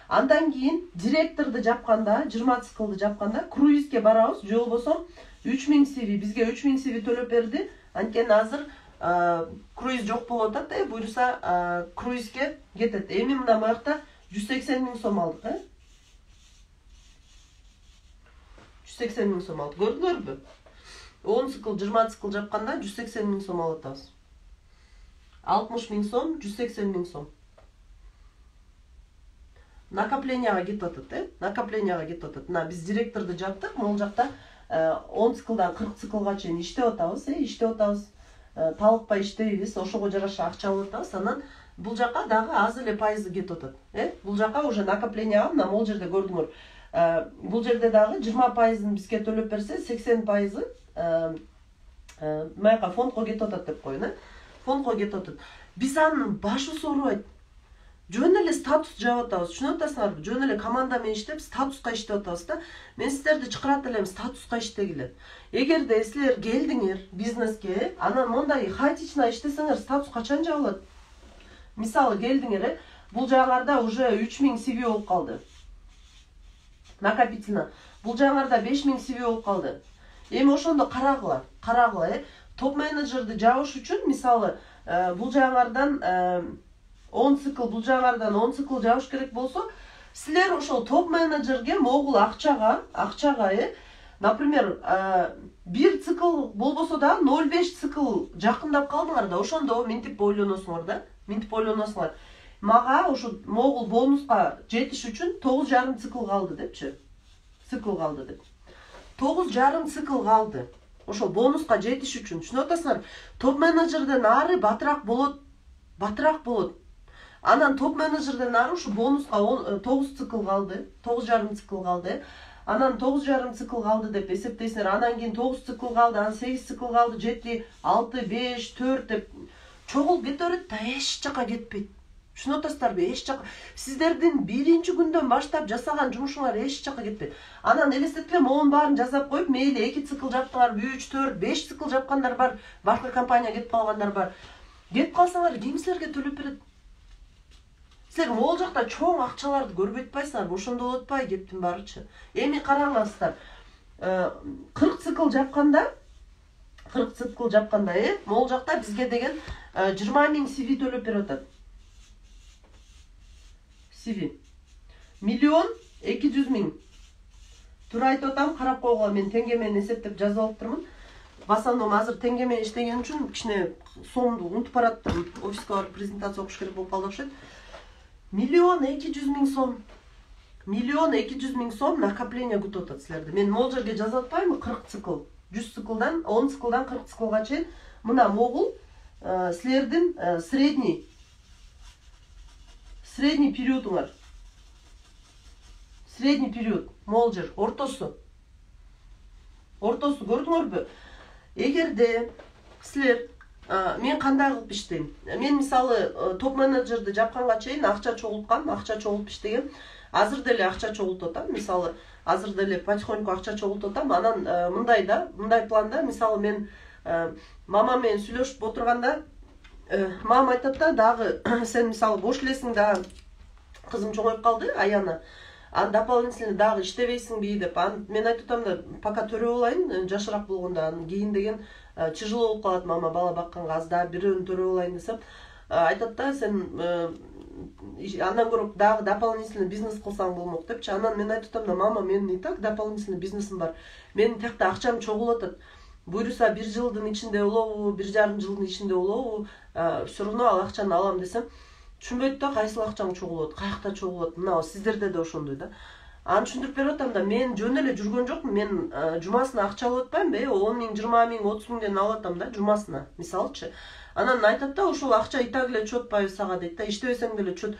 Андан кийин директорду жапканда, 20 циклды жапканда круизге барабыз, же болбосо 3000 сиви, бизге 3000 сиви төлөп берди. Анткени азыр круиз жок болуп атат, буюрса круизге кетет. Эми мына буякта 180 000 сом алдык, 180 000 сом алдык. Көрдүңөрбү? 10 цикл, 20 цикл жапканда 180 000 сом алып атабыз. 60 000 сом, 180 000 сом. Накопленияга кетип атат, накопленияга кетип атат. Мына биз директорду жаптык, могул жакта 10 циклдан 40 циклга чейин иштеп атабыз, талыкпай иштейбиз, ошого жараша акча алып атабыз. Анан бул жака дагы аз эле пайызы кетип атат. Бул жака уже накопленияга, мына могул жерде көрдүңөр. Бул жерде дагы 20%-ын бизге төлөп берсе, 80%-ы маяка фондко кетип атат деп коеюн, фондко кетип атат. Биз анын башыбыз оорубайт. Жөн эле статус жаап атабыз. Түшүнүп атасыңарбы? Жөн эле команда менен иштеп, статуска иштеп атабыз да. Мен сиздерди чакырат элем статуска иштегиле. Эгерде силер келдиңер бизнеске, анан мондай хаотично иштесеңер, статус качан жабылат? Мисалы келдиңер, бул жагыңарда уже 3000 CV болуп калды. Накопительно. Бул жагыңарда 5000 CV болуп калды. Эми ошондо карагыла. Топ менеджерди жабыш үчүн, мисалы, бул жагыңардан 10 цикл, бул жагыңардан 10 цикл жабыш керек болсо, силер ошол топ менеджерге могул акчага, например, 1 цикл болбосо да 0,5 цикл жакындап калдыңар да, ошондо мынтип ойлоносуңар да. Мага ошо могул бонуска жетиш үчүн 9,5 цикл калды депчи. 9,5 цикл калды. Ошол бонуска жетиш үчүн. Түшүнүп атасыңар? Топ менеджерден ары батыраак болот. Анан топ менеджерден ары ушу бонуска 9 цикл калды. 9,5 цикл калды. Анан 9,5 цикл калды деп эсептейсиңер. Анан кийин 9 цикл калды, анан 8 цикл калды, 7, 6, 5, 4 деп чогулуп кете берет да эч жака кетпейт. Түшүнүп атасыздарбы? Эч жака. Сиздердин биринчи күндөн баштап жасаган жумушуңар эч жака кетпейт. Анан элестетиле, монун баарын жасап коюп, мейли 2 цикл жаптыңарбы, 3, 4, 5 цикл жапкандар бар, башка компания кетип калгандар бар. Кетип калсаңар, ким силерге төлөп берет? Силер могул жакта чоң акчаларды көрбөй атпайсыңарбы? Ошондо болот атпайбы кептин баарычы? Эми караңыздар. 40 цикл жапканда, могул жакта бизге деген 20 000 CV төлөп берип атат. CV. 1,2 миллион. Тура айтып атам, карап койгула, мен теңге менен эсептеп жазып алыптырмын. В основном азыр теңге менен иштеген үчүн кичине сомду унутуп бараттым. Офиске барып презентация окуш керек болуп калды окшойт. 1,2 миллион сом. 1,2 миллион сом накопление күтүп атат силерди. Мен могул жерге жазып атпаймынбы? 40 цикл. 100 циклдан, 10 циклдан 40 циклга чейин мына могул силердин средний периодуңар. Средний период, могул жер, ортосу көрдүңөрбү? Эгерде силер, мен кандай кылып иштейм? Мен мисалы топ менеджерди жапканга чейин акча чогултуп иштегем. Азыр деле акча чогултуп атам. Мисалы, азыр деле потихоньку акча чогултуп атам. Анан мындай планда, мисалы мен мама менен сүйлөшүп отурганда, мама айтат да, дагы сен мисалы бош элесиң да, кызым чоңоюп калды, Аяна. Дополнительно дагы иштебейсиңби деп. Мен айтып атам да, пока төрө болайын, жашыраак болгондо, кийин деген тяжело болуп калат мама бала бакканга, аз да бирөөнү төрө болайын десем, айтат да, сен андан көрө дагы дополнительно бизнес кылсаң болмок депчи. Анан мен айтып атам да, мама, менин и так дополнительно бизнесим бар. Менин тиякта акчам чогулуп атат. буюрса 1 жылдын ичинде улообу, 1,5 жылдын ичинде улообу, все равно ал акчаны алам десем, түшүнбөйт да кайсыл акчаң чогулот, каякта чогулот. Мына сиздерде да ошондой да. Аны түшүндүрүп берип атам да, мен жөн эле жүргөн жокмун. Мен жумасына акча алып атпаймынбы? 10 миң, 20 миң, 30 миңден алып атам да жумасына, мисалычы. Анан айтат да, ошол акча и так эле чөтпайбы сага дейт да, иштебесең деле чөт.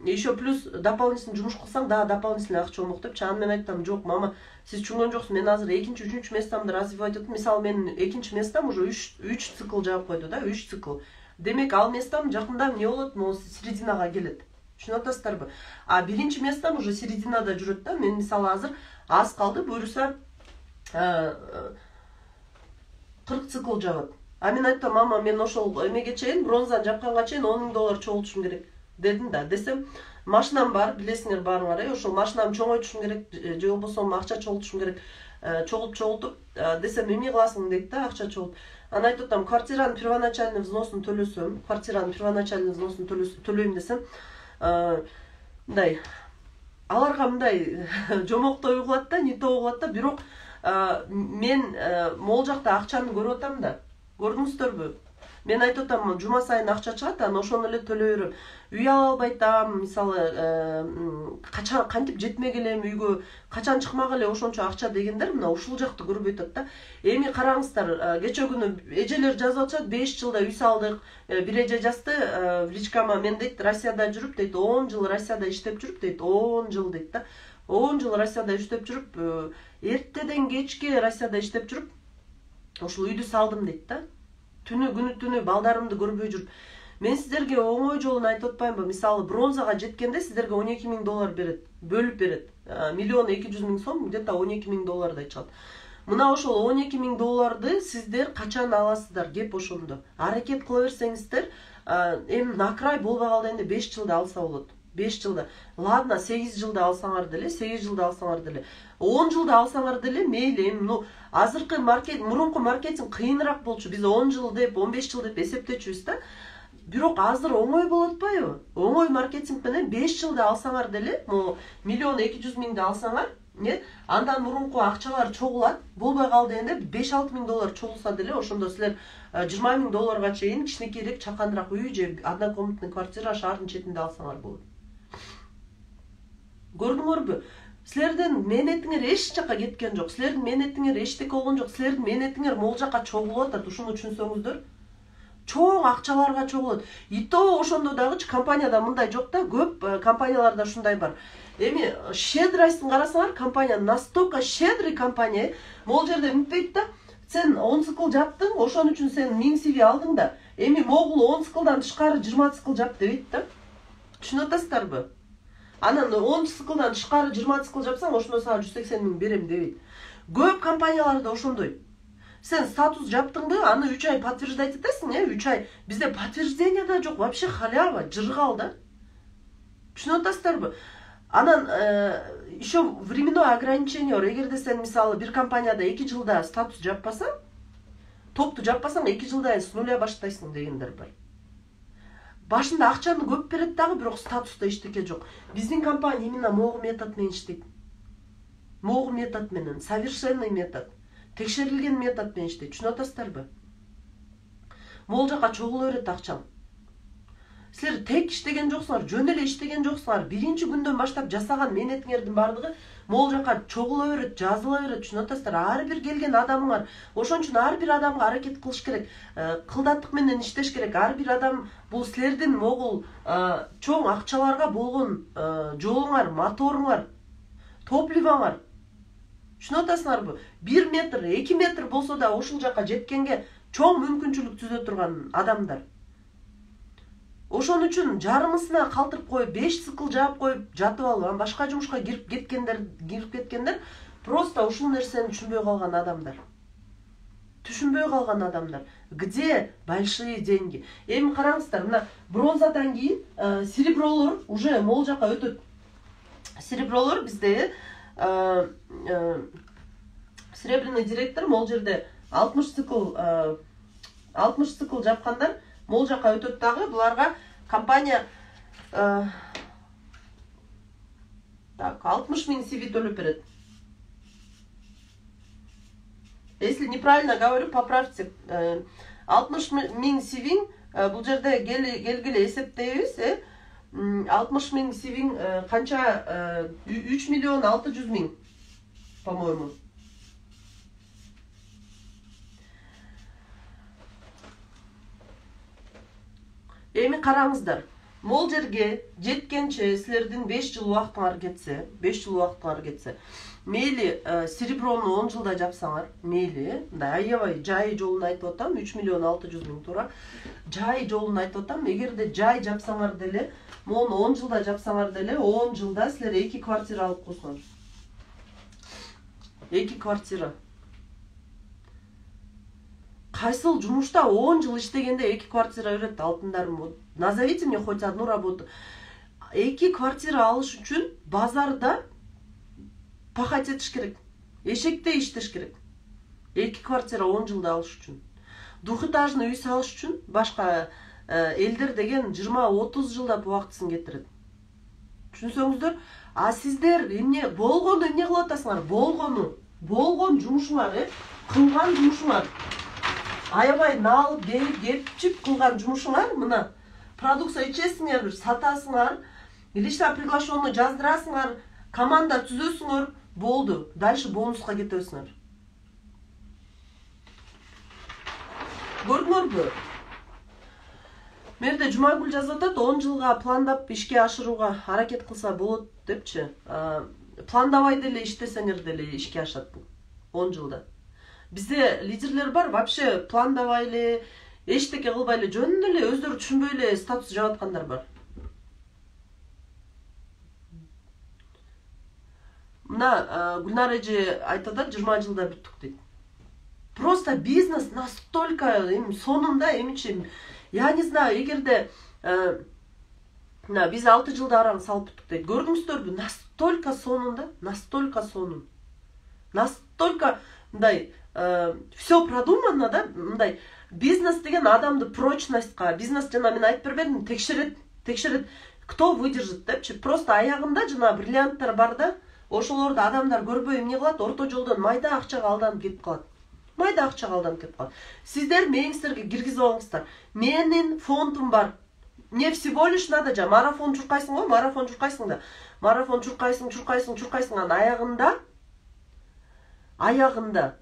Еще плюс дополнительный жумуш кылсаң, да дополнительный акча болмок депчи. Аны мен айттым, жок, мама, сиз түшүнгөн жоксуз. Мен азыр 2-чү, 3-чү местамды развивать этип, мисалы мен 2-чи местам уже 3 цикл жаап койду да, 3 цикл. Демек ал местам жакында эмне болот? Могу серединага келет. Түшүнүп атасыздарбы? А 1-чи местам уже серединада жүрөт да. Мен мисалы азыр аз калды, буюрса 40 цикл жабат. А мен айттым, мама, мен ошол эмеге чейин, бронзаны жапканга чейин 10 миң доллар чогултушум керек дедим да. Десем, машинам бар, билесиңер баарыңар, ошол машинамды чоңойтушум керек, же болбосо акча чогултушум керек. Чогултуп десем, эмне кыласың дейт да, акча чогулт. Анан айтып атам, квартиранын первоначальный взносун төлөсөм, төлөйм десем, мындай аларга мындай жомоктой угулат да, не то угулат да, бирок мен могул жакта акчаны көрүп атам да. Көрдүңүздөрбү? Мен айтып атам, жума сайын акча чыгат, анан ошону эле төлөй берем. Үй ала албай атам, мисалы, качан кантип жетмек элем үйгө, качан чыкмак эле ошончо акча дегендер мына ушул жакты көрбөй атат да. Эми караңыздар, кече күнү эжелер жазып атышат, 5 жылда үй салдык. Бир эже жазды в личкама, мен дейт, Россияда жүрүп дейт, 10 жыл Россияда иштеп жүрүп дейт, 10 жыл дейт да. 10 жыл Россияда иштеп жүрүп, эртеден кечке Россияда иштеп жүрүп, ошол үйдү салдым дейт да. Күнү түнү балдарымды көрбөй жүрүп. Мен сиздерге оңой жолун айтып атпаймынбы? Мисалы, бронзага жеткенде сиздерге 12 миң доллар берет, бөлүп берет. 1,2 сом, где-то 12 миң доллардай чыгат. Мына ошол 12 миң долларды сиздер качан аласыздар? Кеп ошондо. Аракет кыла берсеңиздер, эми на край болбой калды энди 5 жылда алса болот. 5 жылда. Ладно, 8 жылда алсаңар деле, 8 жылда алсаңар деле. 10 жылда алсаңар деле мейли. Азыркы мурунку маркетинг кыйыныраак болчу. Биз 10 жыл деп, 15 жыл деп эсептечүбүз да. Бирок азыр оңой болуп атпайбы? Оңой маркетинг менен 5 жылда алсаңар деле, 1,2 миңди алсаңар, андан мурунку акчалар чогулат. Болбой калды энди 5-6 миң доллар чогулса деле, ошондо силер 20 миң долларга чейин кичинекейирээк чакандыраак үй же однокомнатный квартира шаардын четинде алсаңар болот. Көрдүңөрбү? Силердин мээнетиңер эч жака кеткен жок. Силердин мээнетиңер эчтеке болгон жок. Силердин мээнетиңер могул жака чогулуп атат. Ушуну түшүнсөңүздөр. Чоң акчаларга чогулат. И то ошондо дагычы компанияда мындай жок да, көп компанияларда ушундай бар. Эми щедростун карасаңар, компания настолько щедрый компания. Могул жерде мынтпейт да, сен 10 цикл жаптың, ошон үчүн сен 1000 CV алдың да. Эми могул 10 циклдан тышкары 20 цикл жап дебейт да. Түшүнүп атасыздарбы? Анан 10 циклдан тышкары 20 цикл жапсаң, ошондо сага 180 миң берем дебейт. Көп компанияларда ошондой. Сен статус жаптыңды, аны 3 ай подтверждать этесиң, 3 ай. Бизде подтверждение да жок, вообще халява, жыргал да. Түшүнүп атасыздарбы? Анан еще временное ограничение бар. Эгерде сен мисалы бир компанияда 2 жылда статус жаппасаң, топту жаппасаң 2 жылда с нуля баштайсың дегендер бар. Башында акчаны көп берет дагы, бирок статуста эчтеке жок. Биздин компания именно могу метод менен иштейт. Могу метод менен, совершенный метод. Текшерилген метод менен иштейт. Түшүнүп атасыздарбы? Могул жака чогула берет акчаң. Силер тек иштеген жоксуңар, жөн эле иштеген жоксуңар. Биринчи күндөн баштап жасаган мээнетиңердин бардыгы могул жака чогула берет, жазыла берет. Түшүнүп атасыздар? Ар бир келген адамыңар. Ошон үчүн ар бир адамга аракет кылыш керек. Кылдаттык менен иштеш керек. Ар бир адам бул силердин могул чоң акчаларга болгон жолуңар, моторуңар, топливоңар. Түшүнүп атасыңарбы? 1 метр, 2 метр болсо да ушул жака жеткенге чоң мүмкүнчүлүк түзө турган адамдар. Ошон үчүн жарымысына калтырып коюп, 5 цикл жаап коюп жатып алып, башка жумушка кирип кеткендер просто ушул нерсени түшүнбөй калган адамдар. Түшүнбөй калган адамдар. Где большие деньги? Эми караңыздар, мына бронзадан кийин серебролор уже могул жака өтөт. Серебролор бизде серебряный директор могул жерде 60 цикл жапкандар могул жака өтөт дагы. Буларга компания 60 миң CV төлөп берет. Если неправильно говорю, поправьте. 60 миң сивиң, бұл жерде келгіле есептейбіз, 60 миң сивиң қанша? 3 миллион 600 миң, по-моему. Эми караңыздар. Мол жерге жеткенче силердин 5 жыл убактыңар кетсе, мейли сереброну 10 жылда жапсаңар, мейли, аябай жай жолун айтып атам, 3 миллион 600 миң туура. Жай жолун айтып атам, эгерде жай жапсаңар деле, мону 10 жылда жапсаңар деле, 10 жылда силер 2 квартира алып койсуңар. 2 квартира. Кайсыл жумушта 10 жыл иштегенде 2 квартира берет, алтындарым. Назовите мне хоть одну работу. 2 квартира алыш үчүн базарда пахать етиш керек. Эшекте иштеш керек. 2 квартира 10 жылда алыш үчүн. Двухэтажный үй салыш үчүн башка элдер деген 20-30 жылдап убактысын кетирет. Түшүнсөңүздөр, а сиздер эмне болгону эмне кылып атасыңар? Болгон жумушуңар, кылган жумушуңар. Аябай налып, кепчип кылган жумушуңар, мына продукция ичесиңер, сатасыңар, лично приглашенный жаздырасыңар, команда түзөсүңөр, болду. Дальше бонуска кетесиңер. Көрдүңөрбү? Менде Жумагүл жазып атат, 10 жылга пландап ишке ашырууга аракет кылса болот депчи. Пландабай деле иштесеңер деле ишке ашат бул 10 жылда. Бизде лидерлер бар, вообще пландабай эле, эчтеке кылбай эле, жөн эле өздөрү түшүнбөй эле статус жаап аткандар бар. Мына Гүлнар эже айтып атат, 20 жылда бүттүк дейт. Просто бизнес настолько сонунда эмичи, я не знаю, эгерде биз 6 жылда араны салып бүттүк дейт. Көрдүңүздөрбү? Настолько сонунда, настолько сонун. Настолько мындай все продумано, да, мындай бизнес деген адамды прочностька, бизнес жана мен айтып бербедим, текшерет, кто выдержит депчи. Просто аягында жана бриллианттар бар да, ошолорду адамдар көрбөй эмне кылат, орто жолдон майда акчага алданып кетип калат. Сиздер мээңиздерге киргизип алыңыздар. Менин фондум бар. Мне всего лишь надо марафон чуркайсың го, марафон чуркайсың да. Марафон чуркайсың, аягында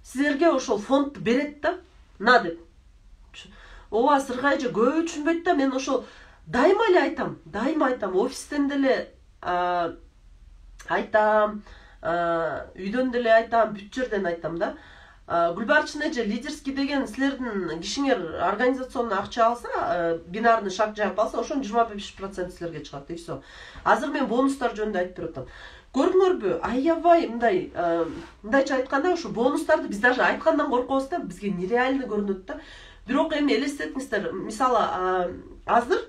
силерге ошол фондду берет да, на деп. Ооба, Сыргай эже көп түшүнбөйт да, мен ошол дайыма айтам, офистен деле айтам, үйдөн деле айтам, бүт жерден айтам да. Гүлбарчын эже, лидерский деген силердин кишиңер организационный акча алса, бинарный шаг жаап алса, ошонун 25% силерге чыгат, и все. Азыр мен бонустар жөнүндө айтып берип атам. Көрдүңөрбү, аябай мындайча айтканда, ушу бонустарды биз даже айткандан коркобуз да, бизге нереально көрүнөт да. Бирок эми элестетиңиздер, мисалы азыр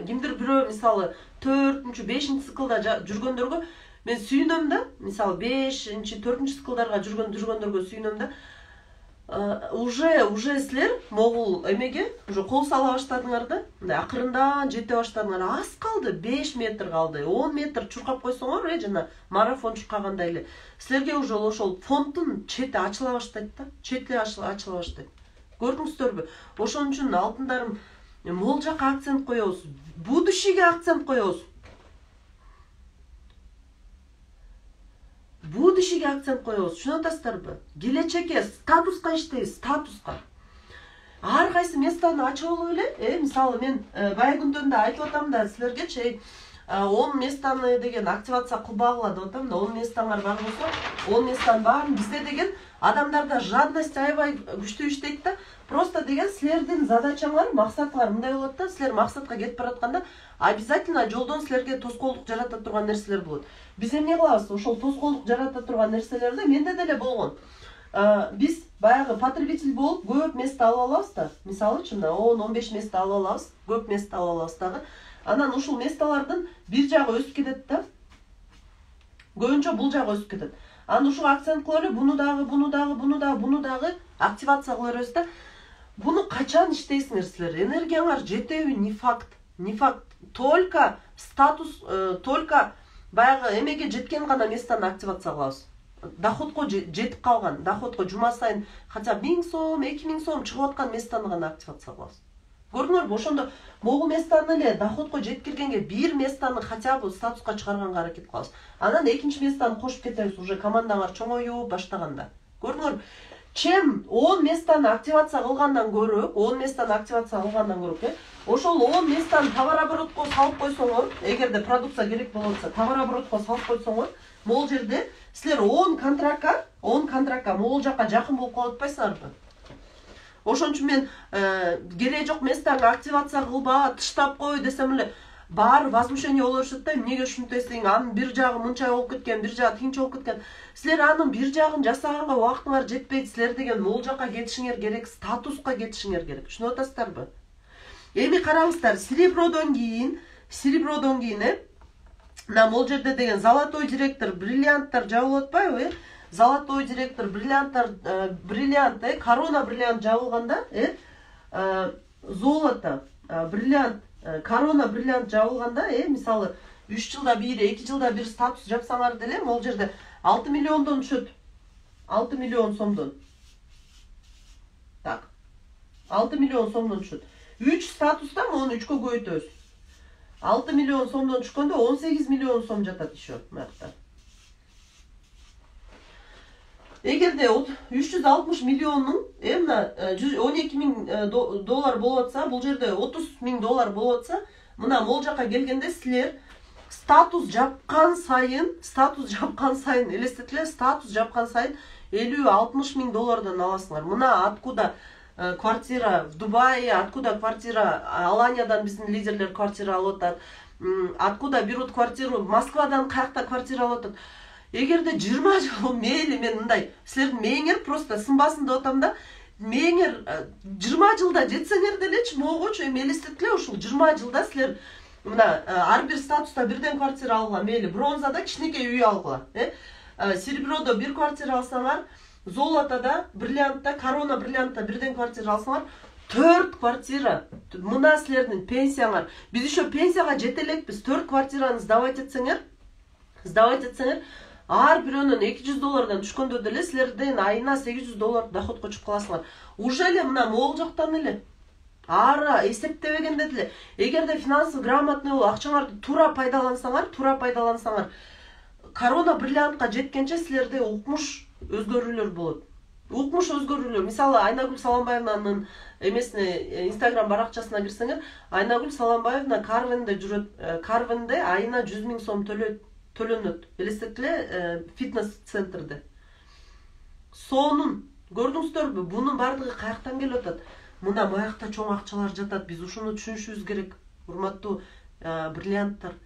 кимдир бирөө мисалы 4-5 циклда жүргөндөргө мен сүйүнөм да, мисалы 5-4 циклдарга жүргөндөргө сүйүнөм да. Уже силер могул эмеге уже кол сала баштадыңар да, акырында жете баштадыңар. Аз калды, 5 метр калды, 10 метр чуркап койсоңор, жана марафон чуркагандай эле силерге уже ошол фонддун чети ачыла баштайт да, ачыла баштайт. Көрдүңүздөрбү? Ошон үчүн алтындарым, мол жака акцент коебуз, будущийге акцент коебуз. Будущийге акцент коебуз, түшүнүп атасыздарбы? Келечекке, статуска иштейбиз, статуска. Ар кайсы местаны ачып алып эле, мисалы мен бая күндөн да айтып атам да силерге, 10 местаны деген активация кылбагыла деп атам да, 10 местаңар бар болсо, 10 местан баарын бизде деген адамдарда жадность аябай күчтүү иштейт да. Просто деген силердин задачаңар, максатыңар мындай болот да, силер максатка кетип баратканда обязательно жолдон силерге тоскоолдук жарата турган нерселер болот. Биз эмне кылабыз? Ошол тоскоолдук жарата турган нерселерди менде деле болгон. Биз баягы потребитель болуп көп место алып алабыз да. Мисалычы, 10-15 место алып алабыз, көп место алып алабыз дагы. Анан ушул месталардын бир жагы өсүп кетет да. Көбүнчө бул жагы өсүп кетет. Анан ушуга акцент кылып эле буну дагы активация кыла беребиз да. Буну качан иштейсиңер силер? Энергияңар жетеби? Не факт. Только статус, только баягы эмеге жеткен гана местаны активация кылабыз. доходко жетип калган, доходко жума сайын хотя 1000 сом, 2000 сом чыгып аткан местаны гана активация кылабыз. Көрдүңөрбү? Ошондо могул местаны эле доходко жеткиргенге бир местаны хотя бы статуска чыгарганга аракет кылабыз. Анан экинчи местаны кошуп кетебиз уже командаңар чоңоюп баштаганда. Көрдүңөрбү? Чем 10 местаны активация кылгандан көрө, 10 местаны активация кылгандан көрө, ошол 10 местаны товарооборотко салып койсоңор, эгерде продукция керек болотса, товарооборотко салып койсоңор, могул жерде силер 10 контрактка могул жака жакын болуп калып атпайсыңарбы? Ошон үчүн мен кереги жок местаны активация кылба, тыштап кой десем эле баары возмущение боло беришет да, эмнеге ушинтесиң, анын бир жагы мынча болуп кеткен, бир жагы тигинче болуп кеткен. Силер анын бир жагын жасаганга убактыңар жетпейт, силер деген могул жака кетишиңер керек, статуска кетишиңер керек. Түшүнүп атасыздарбы? Эми караңыздар, серебродон кийин мына могул жерде деген золотой директор, бриллианттар жабылып атпайбы? Золотой директор, бриллиант, корона бриллиант жабылганда, золото, бриллиант, корона бриллиант жабылганда, мисалы 3 жылда бир, 2 жылда бир статус жапсаңар деле, могул жерде 6 миллиондон түшөт. 6 миллион сомдон. Так. 6 миллион сомдон түшөт. 3 статуста мону 3кө көбөйтөбүз. 6 миллион сомдон түшкөндө 18 миллион сом жатат еще мынакта. Эгерде 360 миллионнун, мына 12 000 доллар болуп атса, бул жерде 30 000 доллар болуп атса, мына могул жака келгенде силер статус жапкан сайын, элестетиле, статус жапкан сайын 50-60 000 доллардан аласыңар. Мына откуда квартира в Дубае, откуда квартира Аланиядан биздин лидерлер квартира алып атат, откуда берут квартиру Москвадан каякта квартира алып атат. Эгерде 20 жыл мейли мен мындай, силердин мээңер просто сынбасын деп атам да, мээңер 20 жылда жетсеңер делечи, могучу эми элестеткиле, ушул 20 жылда силер мына ар бир статуста бирден квартира алгыла, мейли бронзада кичинекей үй алгыла, серебродо бир квартира алсаңар, золотода, бриллиантта, корона бриллиантта бирден квартира алсаңар, 4 квартира. Мына силердин пенсияңар. Биз еще пенсияга жете элекпиз. 4 квартираны сдавать этсеңер, ар бирөөнөн 200 доллардан түшкөндө деле силерден айына 800 доллар доходко чыгып каласыңар. Уже эле мына могул жактан эле ара эсептебегенде деле, эгерде финансовый грамотный болуп акчаңарды туура пайдалансаңар, корона бриллиантка жеткенче силерде укмуш өзгөрүүлөр болот. Мисалы Айнагүл Саламбаевнанын эмесине Instagram баракчасына кирсеңер, Айнагүл Саламбаевна Карвенде жүрөт. Карвенде айына 100 000 сом төлөнөт. Элестетиле, фитнес центрде. Сонун көрдүңүздөрбү? Бунун бардыгы каяктан келип атат? Мына маякта чоң акчалар жатат. Биз ушуну түшүнүшүбүз керек, урматтуу бриллианттар.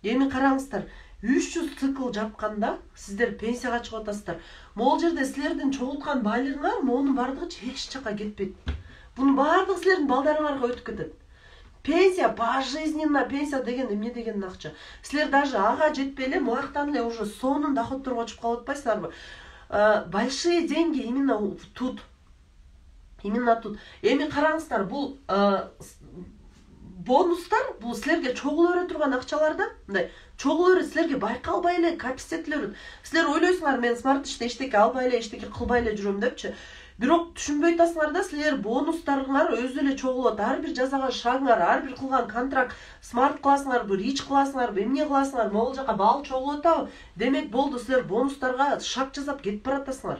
Эми караңыздар, 300 цикл жапканда сиздер пенсияга чыгып атасыздар. Могул жерде силердин чогулткан байлыгыңар монун бардыгы эч жака кетпейт. Бунун бардыгы силердин балдарыңарга өтүп кетет. Пенсия, пожизненно пенсия деген эмне деген акча. Силер даже ага жетпей эле муяктан эле уже сонун доходторго чыгып калып атпайсыздарбы? Большие деньги именно тут. Эми караңыздар, бул бонустар, бул силерге чогул өрө турган акчаларда, мындай чогул өрө силерге байкалбай эле капитеттелер. Силер ойлойсуңар, мен смарт иште эчтеке албай эле, эчтеке кылбай эле жүрөм депчи. Бирок түшүнбөй атасыңар да, силер бонустарыңар өзү эле чогулот. Ар бир жасаган шагыңар, ар бир кылган контракт, смарт кыласыңарбы, рич кыласыңарбы, эмне кыласыңар, могул жака баал чогулуп атабы? Демек болду, силер бонустарга шаг жасап кетип баратасыңар.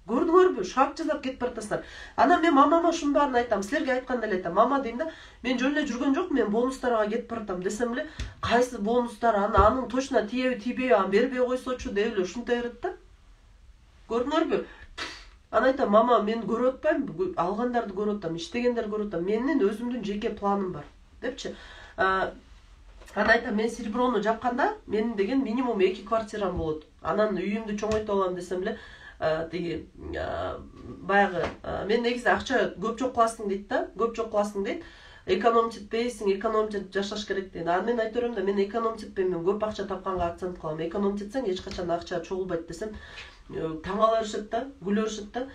Көрдүңөрбү? Шаг жасап кетип баратасыңар. Анан мен мамама ушунун баарын айтам, силерге айтканда эле айтам. Мама дейм да, мен жөн эле жүргөн жок, мен бонустарга кетип баратам десем эле, кайсы бонустар, анын точно тиеби, тийбеби, аны бербей койсочу деп эле ушунтай берет да. Көрдүңөрбү? Аны айтам, мама, мен көрүп атпайм, алгандарды көрүп атам, иштегендерди көрүп атам. Менин өзүмдүн жеке планым бар, депчи. Аны айтам, мен сереброну жапканда, менин деген минимум 2 квартирам болот. Анан үйүмдү чоңойтуп алам десем эле, тиги баягы мен негизи акча көп жок кыласың дейт да, экономить этпейсиң, экономить жашаш керек дейт. Анан мен айта берем да, мен экономить этпейм, мен көп акча тапканга акцент кылам. Экономить этсең эч качан акча чогулбайт десем, таң кала беришет да, күлө беришет да.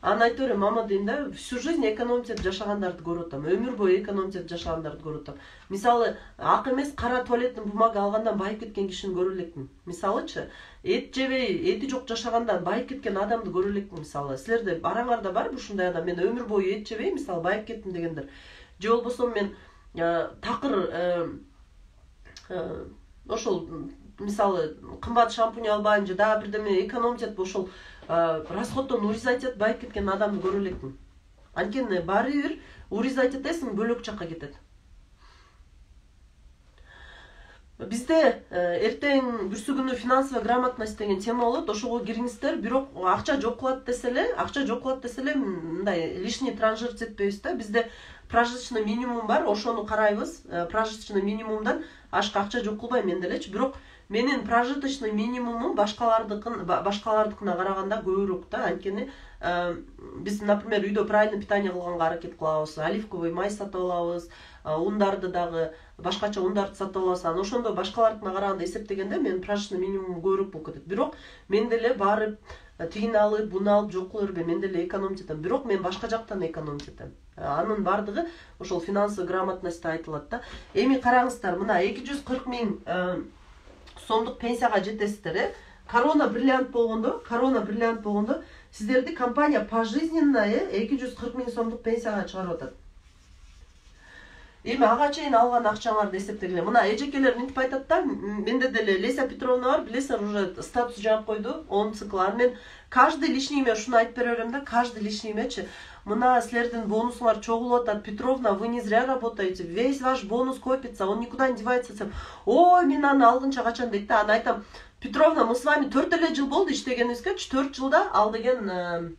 Анан айта берем, мама дейм да, всю жизнь экономить этип жашагандарды көрүп атам, өмүр бою экономить этип жашагандарды көрүп атам. Мисалы, ак эмес кара туалеттин бумага алгандан байып кеткен кишини көрө элекмин. Мисалычы, эт жебей, эти жок жашагандан байып кеткен адамды көрө элекмин. Мисалы, силерде араңарда барбы ушундай адам? Мен өмүр бою эт жебей, мисалы, байып кеттим дегендер. Же болбосо мен такыр ошол мисалы кымбат шампунь албайын же дагы бирдеме экономить этип ошол расходдон урезать этип байып кеткен адамды көрө элекмин. Анткени баары бир урезать этесиң, бөлөк жакка кетет. Бизде эртең бүрсүгүнү финансовая грамотность деген тема болот. Ошого кириңиздер. Бирок акча жок кылат десе эле, мындай лишний транжирить этпейбиз да. Бизде прожиточный минимум бар, ошону карайбыз. Прожиточный минимумдан ашка акча жок кылбайм мен делечи. Бирок менин прожиточный минимумум башкалардыкына караганда көбүрөөк да. Анткени биз, например, үйдө правильный питание кылганга аракет кылабыз. Оливковый май сатып алабыз, ундарды дагы башкача ундарды сатып алабыз. Анан ошондо башкалардыкына караганда эсептегенде менин прожиточный минимумум көбүрөөк болуп кетет. Бирок мен деле барып тигини алып, буну алып жок кыла бербейм. Мен деле экономить этем. Бирок мен башка жактан экономить этем. Анын бардыгы ошол финансовый грамотностьта айтылат да. Эми караңыздар, мына 240 000 сомдук пенсияга жетесиздер. Корона бриллиант болгондо, сиздерди компания пожизненное 240 000 сомдук пенсияга чыгарып атат. Эми ага чейин алган акчаңарды эсептегиле. Мына эжекелер мынтип айтат да, менде деле Леся Петровна бар, билесиңер, уже статус жаап койду, 10 цикл. Мен каждый лишний име ушуну айтып бере берем да, каждый лишний имечи. Мына силердин бонусуңар чогулуп атат. Петровна, вы не зря работаете. Весь ваш бонус копится, он никуда не девается. Ой, мен аны алгынча качан дейт да. Аны айтам, Петровна, мы с вами 4 жыл болду иштегенибизге, 4 жылда ал деген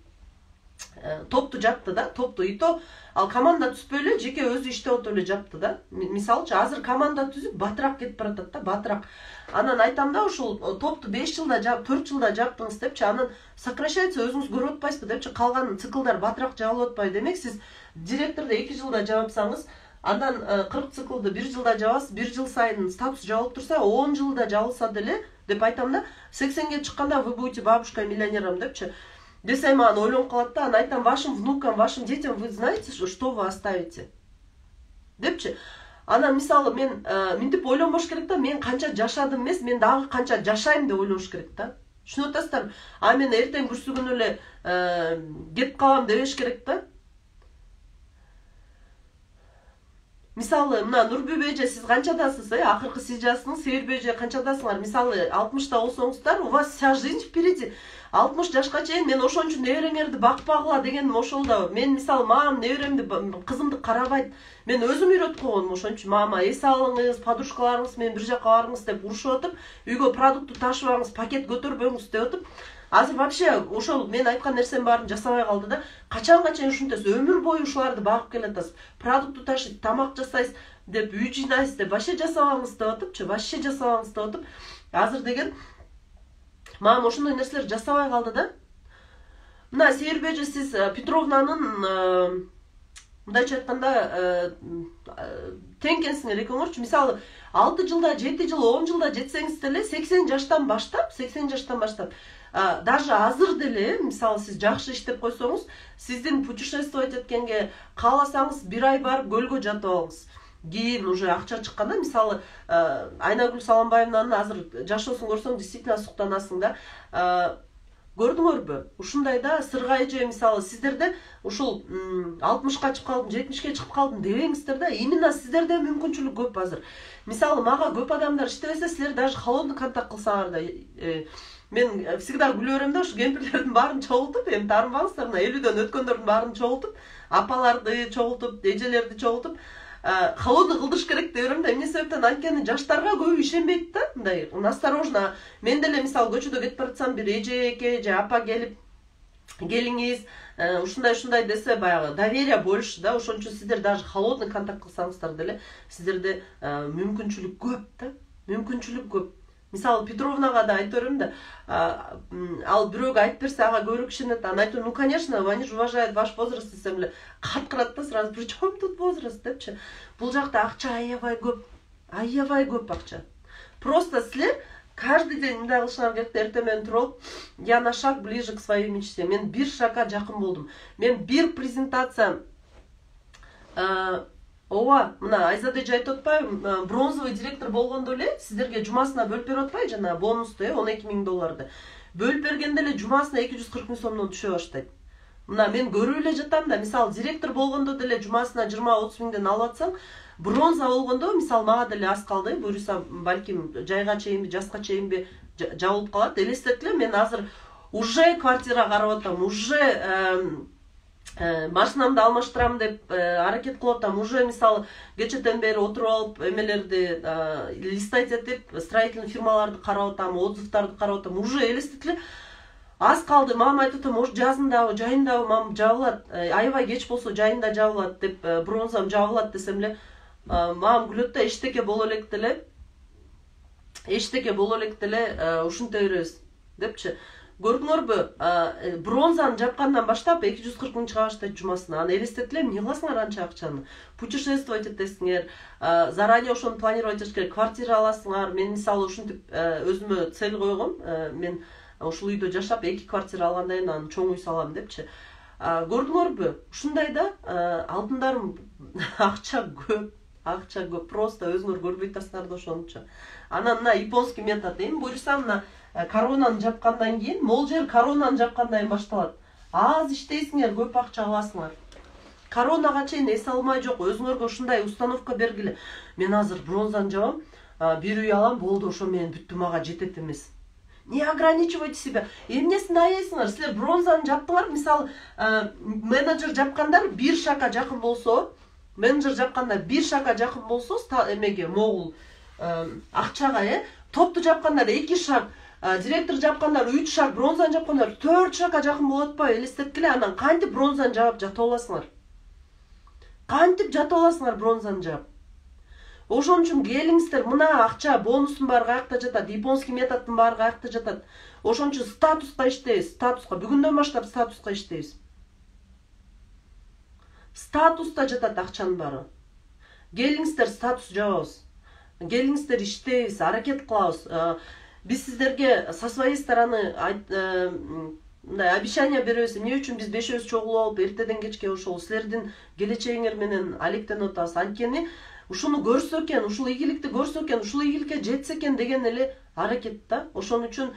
топту жапты да, топту. И то ал команда түзбөй эле, жеке өзү иштеп отуп эле жапты да. Мисалчы, азыр команда түзүп батыраак кетип баратат да, батыраак. Анан айтам да, ушул топту 5 жылда жап, 4 жылда жаптыңыз депчи, анан сокращается, өзүңүз көрүп атпайсызбы депчи, калган циклдар батыраак жабылып атпайбы. Демек сиз директорду 2 жылда жабсаңыз, андан 40 циклды 1 жылда жабасыз, 1 жыл сайын статус жабылып турса, 10 жылда жабылса деле, деп айтам да, 80ге чыкканда вы будете бабушкой миллионером депчи. Десе маған ойлонуп калат да, аны айтам, вашим внукам, вашим детям вы знаете, что вы оставите? Депчи. Анан мисалы мен мынтип ойлонбош керек да, мен канча жашадым эмес, мен дагы канча жашайм деп ойлош керек да. Түшүнүп атасыздарбы? А мен эртең бүрсүгүнү эле кетип калам дебеш керек да. Мисалы, мына Нурбүбө эже, сиз канчадасыз? Акыркы сиз жасыңыз, Сейирбей эже канчадасыңар? Мисалы, 60-та болсоңуздар, у вас вся жизнь впереди. 60 жашка чейин мен ошон үчүн неберемерди бакпагыла дегеним ошол да. Мен мисалы, мамам неберемди, кызымды карабайт. Мен өзүм үйрөтүп койгонум ошон үчүн. Мама, эс алыңыз, подружкаларыңыз менен бир жака барыңыз деп урушуп атып, үйгө продукты ташыбаңыз, пакет көтөрбөңүз деп атып. Азыр вообще ошол мен айткан нерсем баарын жасабай калды да. Качанга чейин ушинтесиз, өмүр бою ушуларды багып келатасыз. Продукты ташыйт, тамак жасайсыз деп, үй жыйнайсыз деп, вообще жасабаңыз деп атыпчы, вообще жасабаңыз деп атып. Азыр деген мамам ошондой нерселер жасабай калды да. Мына Сейирбей эже, сиз Петровнанын мындайча айтканда тең экенсиңер экөөңөрчү. Мисалы 6 жылда, 7 жыл, 10 жылда жетсеңиз деле 80 жаштан баштап, даже азыр деле, мисалы сиз жакшы иштеп койсоңуз, сиздин путешествовать эткенге кааласаңыз 1 ай барып көлгө жатып алыңыз. Кийин уже акча чыкканда, мисалы Айнагүл Саламбаевнаны азыр жашоосун көрсөң, действительно суктанасың да. Көрдүңөрбү? Ушундай да, Сырга эже, мисалы сиздерде ушул 60ка чыгып калдым, 70ке чыгып калдым дебеңиздер да. Именно сиздерде мүмкүнчүлүк көп азыр. Мисалы мага көп адамдар иштебесе, силер даже холодный контакт кылсаңар да, мен всегда күлө берем да, ушу кемпирлердин баарын чогултуп, эми таарынбаңыздар, мына 50дөн өткөндөрдүн баарын чогултуп, апаларды чогултуп, эжелерди чогултуп, холодный кылдырыш керек деп берем да. Эмне себептен? Анткени жаштарга көбү ишенбейт да, мындай осторожно. Мен деле мисалы көчөдө кетип баратсам, бир эжеке же апа келип, келиңиз, ушундай десе, баягы доверие больше да. Ошон үчүн сиздер даже холодный контакт кылсаңыздар деле, сиздерде мүмкүнчүлүк көп да, мүмкүнчүлүк көп. Мисалы Петровнага да айтып берем да, ал бирөөгө айтып берсе, ага көбүрөөк ишенет. Аны айтып, ну конечно, они же уважают ваш возраст десем эле, каткырат да сразу, при чем тут возраст депчи. Бул жакта акча аябай көп акча. Просто силер Каждый день мындай кылышыңар керек да, эртең менен туруп алып, я на шаг ближе к своей мечте. Мен бир шагга жакын болдум. Мен бир презентация ооба, мына Айзада айтып атпайбы, бронзовый директор болгондо эле сиздерге жумасына бөлүп берип атпайбы, жана бонусту, 12.000 долларды. Бөлүп бергенде эле жумасына 240 000 сомдон түшө баштайт. Мына мен көрүп эле жатам да, мисалы директор болгондо деле жумасына 20-30 миңден алып атсаң, бронза болгондо, мисалы мага деле аз калды, буюрса балким жайга чейинби, жазга чейинби жабылып калат. Элестеткиле, мен азыр уже квартира карап атам, уже машинамды алмаштырам деп аракет кылып атам, уже мисалы кечеден бери отуруп алып эмелерди листать этип, строительный фирмаларды карап атам, отзывдарды карап атам, уже элестеткиле. Аз калды, мама айтып атам, может жазындабы, жайындабы мам жабылат, аябай кеч болсо жайында жабылат деп, бронзам жабылат десем эле, мамам күлөт да, эчтеке боло элек деле, ушинте беребиз депчи. Көрдүңөрбү, бронзаны жапкандан баштап 240 000 чыга баштайт жумасына. Аны элестеткиле, эмне кыласыңар анча акчаны? Путешествовать этесиңер, заранее ошону планировать этиш керек, квартира аласыңар. Мен мисалы ушинтип өзүмө цель койгом, мен ушул үйдө жашап 2 квартира алгандан кийин аны чоң үй салам депчи. Көрдүңөрбү, ушундай да алтындарым акча көп, просто өзүңөр көрбөй атасыңар да ошончо. Анан мына японский метод дейм, буюрса мына коронаны жапкандан кийин, могул жер коронаны жапкандан кийин башталат. Аз иштейсиңер, көп акча аласыңар. Коронага чейин эс алмай жок, өзүңөргө ушундай установка бергиле. Мен азыр бронзаны жабам, бир үй алам, болду, ошо менен бүттү, мага жетет эмес. Не ограничивайте себя. Эмнесин аяйсыңар? Силер бронзаны жаптыңар, мисалы, менеджер жапкандар бир шагга жакын болсо, эмеге, могул акчага, топту жапкандар 2 шаг, директор жапкандар 3 шаг, бронзаны жапкандар 4 шагга жакын болуп атпайбы? Элестеткиле, анан кантип бронзаны жаап жатып аласыңар? Бронзаны жаап. Ошон үчүн келиңиздер, мына акча, бонустун баары каякта жатат, японский методдун баары каякта жатат. Ошон үчүн статуска иштейбиз, бүгүндөн баштап статуска иштейбиз. Статуста жатат акчанын баары. Келиңиздер, статус жабабыз. Келиңиздер, иштейбиз, аракет кылабыз. Биз сиздерге со своей стороны обещание беребиз. Эмне үчүн биз бешөөбүз чогулуп алып, эртеден кечке ошол силердин келечегиңер менен алектенип атабыз. Анткени ушуну көрсө экен, ушул ийгиликти көрсө экен, ушул ийгиликке жетсе экен деген эле аракет да. Ошон үчүн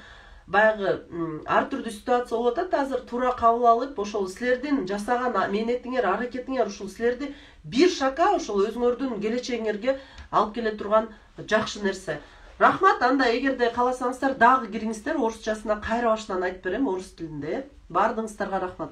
баягы ар түрдүү ситуация болуп атат, азыр туура кабыл алып, ошол силердин жасаган мээнетиңер, аракетиңер ушул силерди бир шагга ошол өзүңөрдүн келечегиңерге алып келе турган жакшы нерсе. Рахмат, анда эгерде кааласаңыздар дагы кириңиздер, орусчасына кайра башынан айтып берем, орус тилинде. Баардыгыңыздарга рахмат.